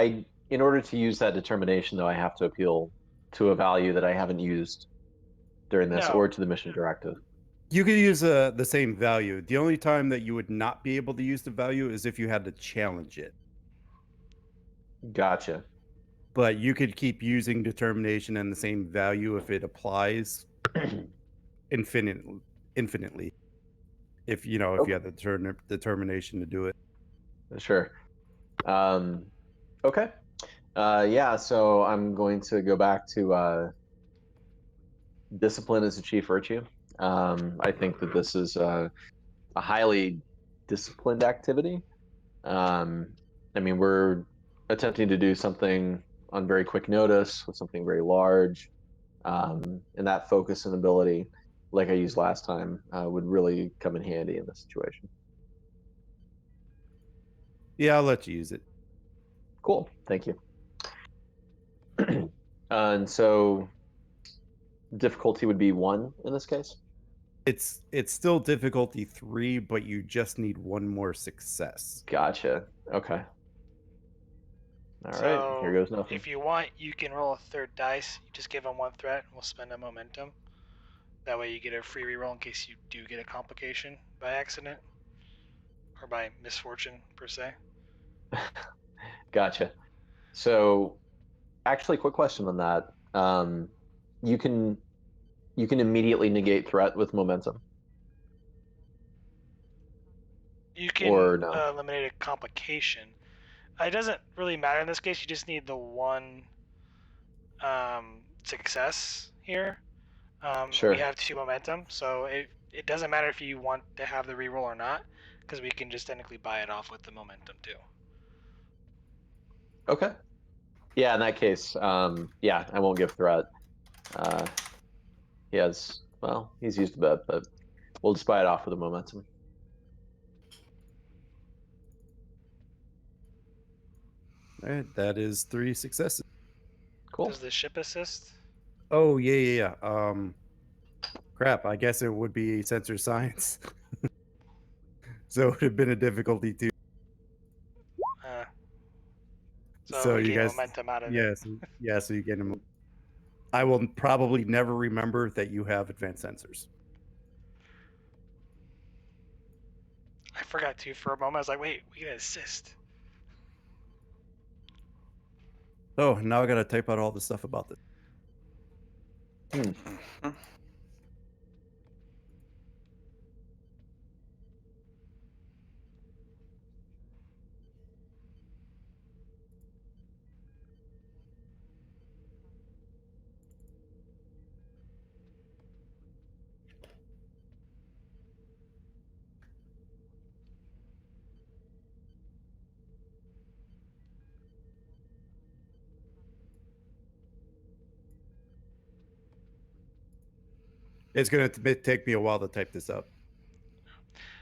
in order to use that determination, though, I have to appeal to a value that I haven't used during this, No. or to the mission directive. You could use the same value. The only time that you would not be able to use the value is if you had to challenge it. Gotcha. But you could keep using determination and the same value if it applies infinitely. If you know, if you have the determination to do it. Sure. Okay. Yeah, so I'm going to go back to discipline as a chief virtue. I think that this is a highly disciplined activity. I mean, we're attempting to do something on very quick notice with something very large, and that focus and ability, like I used last time, would really come in handy in this situation. Yeah, I'll let you use it. Cool, thank you. And so difficulty would be 1 in this case. It's still difficulty 3, but you just need one more success. Gotcha. Okay. All right. Here goes nothing. If you want, you can roll a third dice. You just give them 1 threat, and we'll spend a momentum. That way, you get a free reroll in case you do get a complication by accident or by misfortune per se. Gotcha. So, actually, quick question on that. You can immediately negate threat with momentum. You can Or no? Eliminate a complication. It doesn't really matter in this case. You just need the 1 success here. Sure. We have 2 momentum, so it doesn't matter if you want to have the reroll or not, because we can just technically buy it off with the momentum too. Okay. Yeah, in that case, yeah, I won't give threat. He's used a bit, but we'll just buy it off with the momentum. All right, that is 3 successes. Cool. Does the ship assist? Oh yeah. Crap. I guess it would be sensor science. So it would have been a difficulty 2. So we you gain guys, momentum out of yes, it. yeah. So you get them. I will probably never remember that you have advanced sensors. I forgot to for a moment. I was like, wait, we can assist. Oh, now I got to type out all the stuff about this. Mhm. It's gonna take me a while to type this up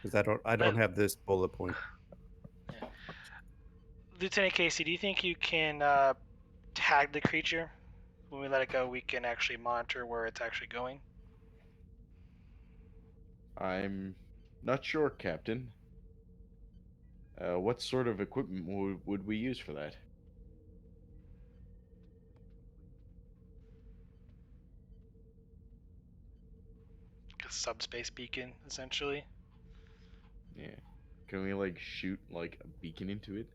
because I don't have this bullet point. Yeah. Lieutenant Casey, do you think you can tag the creature? When we let it go, we can actually monitor where it's actually going. I'm not sure, Captain. What sort of equipment would we use for that? A subspace beacon, essentially. Yeah. Can we like shoot like a beacon into it?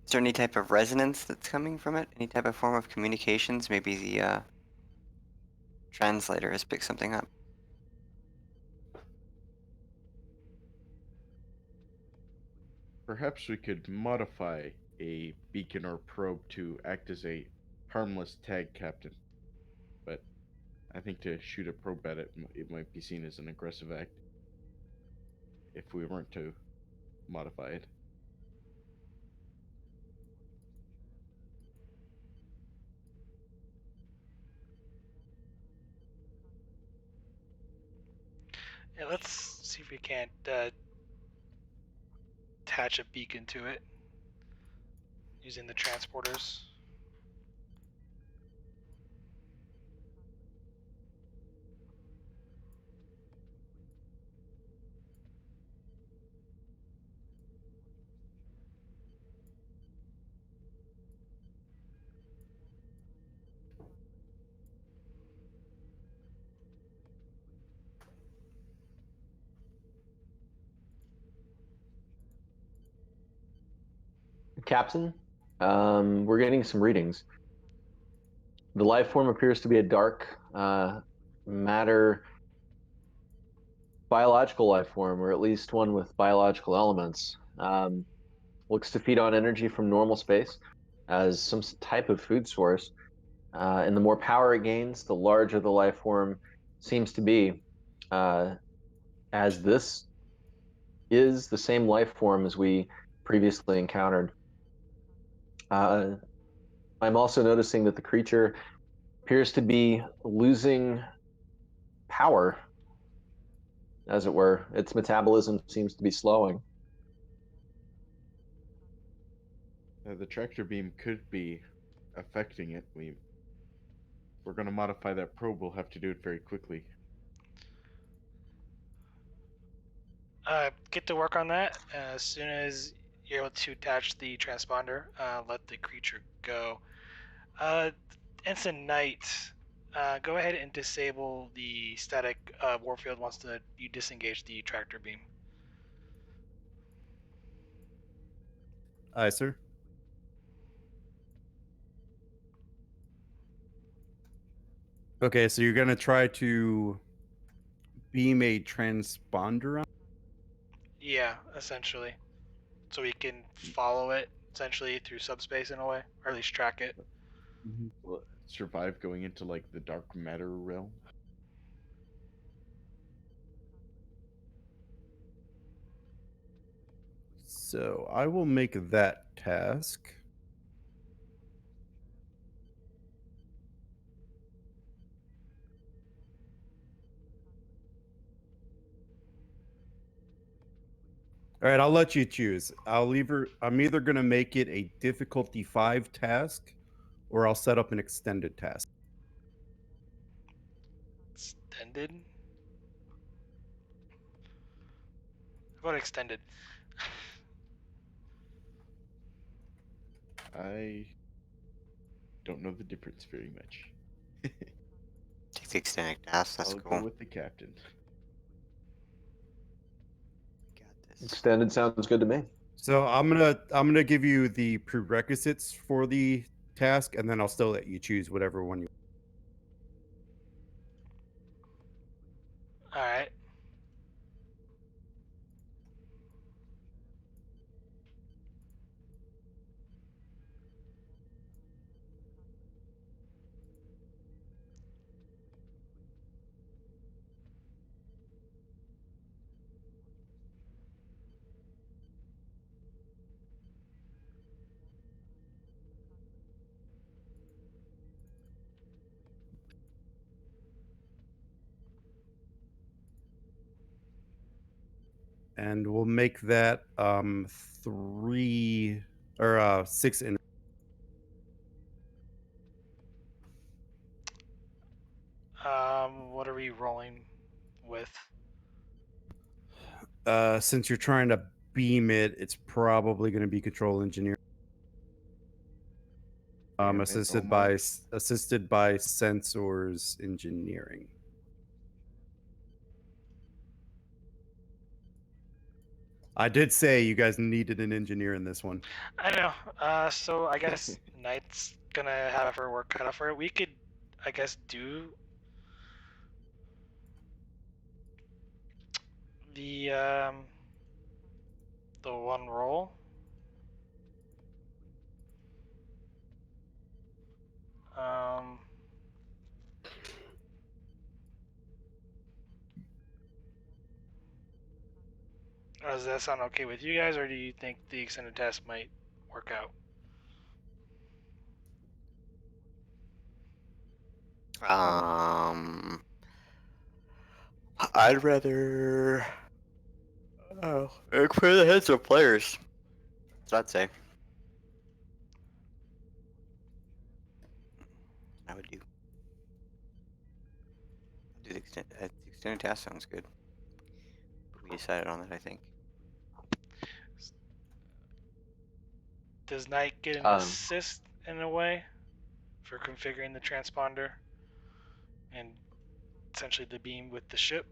Is there any type of resonance that's coming from it? Any type of form of communications? Maybe the translator has picked something up. Perhaps we could modify a beacon or probe to act as a harmless tag captain, but I think to shoot a probe at it, it might be seen as an aggressive act if we weren't to modify it. Yeah, let's see if we can't attach a beacon to it using the transporters. Captain, we're getting some readings. The life form appears to be a dark matter biological life form, or at least one with biological elements. Looks to feed on energy from normal space as some type of food source. And the more power it gains, the larger the life form seems to be. As this is the same life form as we previously encountered. I'm also noticing that the creature appears to be losing power, as it were. Its metabolism seems to be slowing. The tractor beam could be affecting it. If we're going to modify that probe, we'll have to do it very quickly. Get to work on that. As soon as you're able to attach the transponder, let the creature go. Ensign Knight, go ahead and disable the static warfield once you disengage the tractor beam. Aye, sir. Okay, so you're gonna try to beam a transponder on. Yeah, essentially. So we can follow it essentially through subspace in a way, or at least track it. Will it survive going into like the dark matter realm? So I will make that task. All right, I'll let you choose. I'm either going to make it a difficulty 5 task or I'll set up an extended task. Extended? How about extended? I don't know the difference very much. Take the extended task. That's I'll cool. go with the captain. Got this. Extended sounds good to me. So I'm gonna give you the prerequisites for the task, and then I'll still let you choose whatever one you. All right. And we'll make that 3 or 6 in. What are we rolling with? Since you're trying to beam it, it's probably going to be control engineer. Damn it, Assisted almost. by sensors engineering. I did say you guys needed an engineer in this one. I know. So I guess Knight's gonna have her work cut out for it. We could, I guess, do the one roll. Does that sound okay with you guys, or do you think the extended test might work out? I'd rather clear the heads of players. That's what I'd say. I would do. I'd do the extended task sounds good. But we decided on that, I think. Does Knight get an assist in a way for configuring the transponder and essentially the beam with the ship?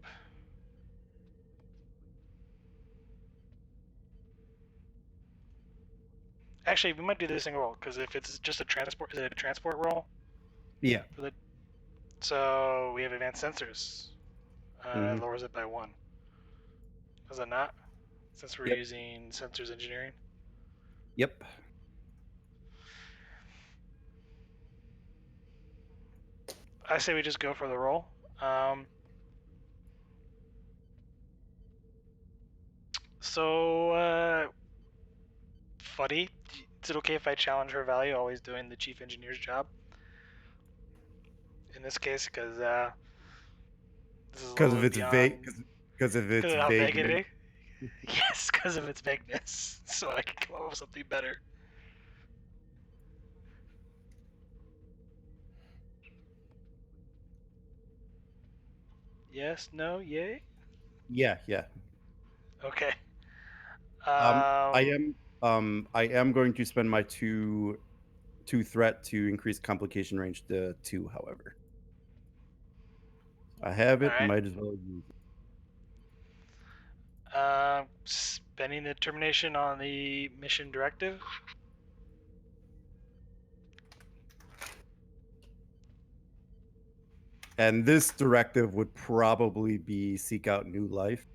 Actually, we might do this single role, because if it's just a transport, is it a transport role? Yeah. So we have advanced sensors. It lowers it by 1. Does it not? Since we're using sensors engineering? Yep. I say we just go for the roll. Fuddy, is it okay if I challenge her value, always doing the chief engineer's job? In this case, because this is a Because little of bit its beyond. because of its Because of how vague it vagueness. is? Yes, because of its vagueness. So I can come up with something better. Yes, no, yay? Yeah, yeah. Okay. I am going to spend my two threat to increase complication range to 2, however. I have it, Alright. might as well use it. Spending the termination on the mission directive. And this directive would probably be seek out new life.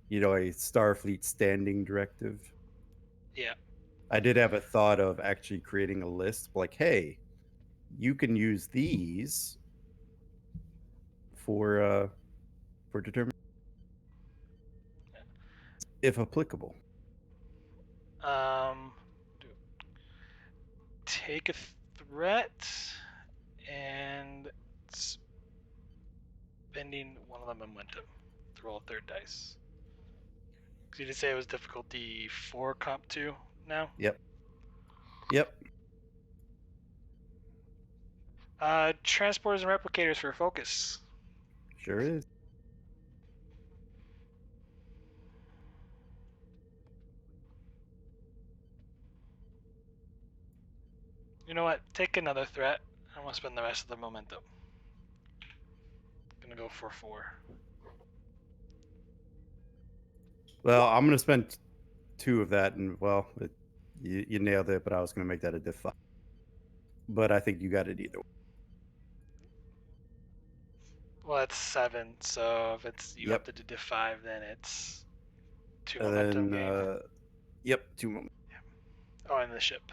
You know, a Starfleet standing directive. Yeah. I did have a thought of actually creating a list like, hey, you can use these for determining if applicable. Take a threat and spending one of the momentum to roll a third dice. Because you did say it was difficulty 4 comp 2 now? Yep. Transporters and replicators for focus. Sure is. You know what? Take another threat. I'm going to spend the rest of the momentum. Gonna go for 4. Well, I'm going to spend 2 of that, and well, you nailed it. But I was going to make that a diff 5. But I think you got it either way. Well, it's 7, so if it's you Yep. up to diff 5, then it's 2 And momentum then, gain. yep, 2 momentum. Oh, and the ship.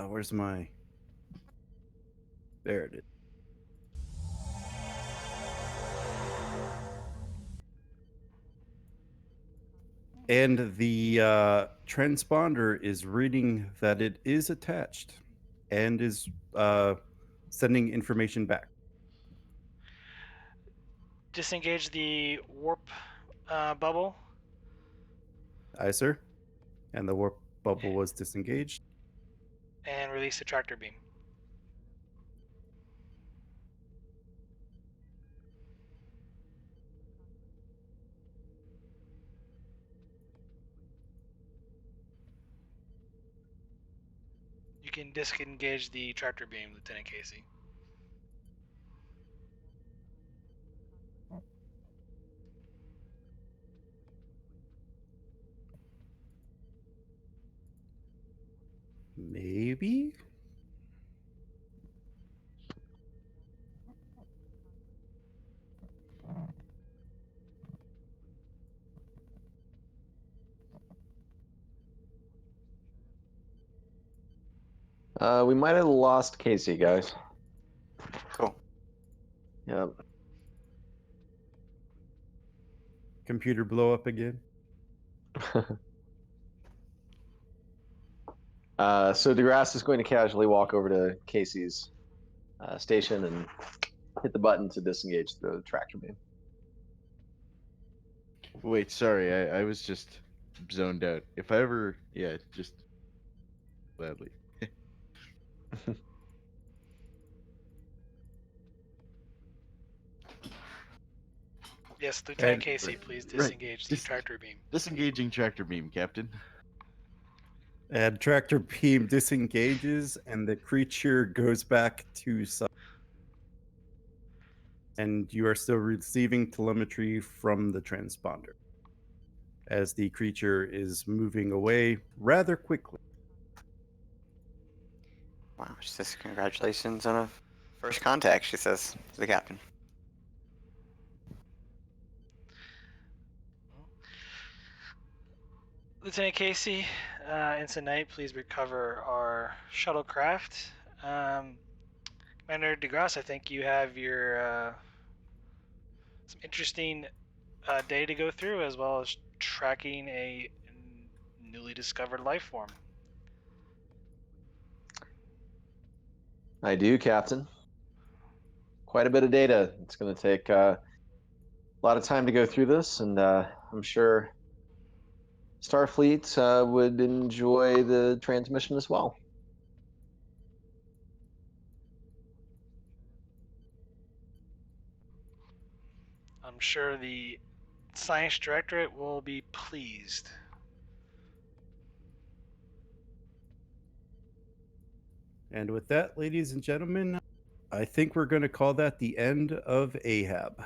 Where's my? There it is. And the transponder is reading that it is attached and is sending information back. Disengage the warp bubble. Aye, sir. And the warp bubble was disengaged. And release the tractor beam. You can disengage the tractor beam, Lieutenant Casey. Maybe? We might have lost Casey, guys. Cool. Yep. Computer blow up again. So DeGrasse is going to casually walk over to Casey's station and hit the button to disengage the tractor beam. Wait, sorry, I was just zoned out. If I ever, yeah, just gladly. Yes, Lieutenant And Casey, please Right. disengage the tractor beam. Disengaging tractor beam, Captain. tractor beam disengages, and the creature goes back to sub. And you are still receiving telemetry from the transponder as the creature is moving away rather quickly. Wow. She says congratulations on a first contact. She says to the captain. Lieutenant Casey, Ensign Knight, please recover our shuttlecraft. Commander DeGrasse, I think you have your some interesting data to go through, as well as tracking a newly discovered life form. I do, Captain. Quite a bit of data. It's going to take a lot of time to go through this, and I'm sure Starfleet would enjoy the transmission as well. I'm sure the Science Directorate will be pleased. And with that, ladies and gentlemen, I think we're going to call that the end of Ahab.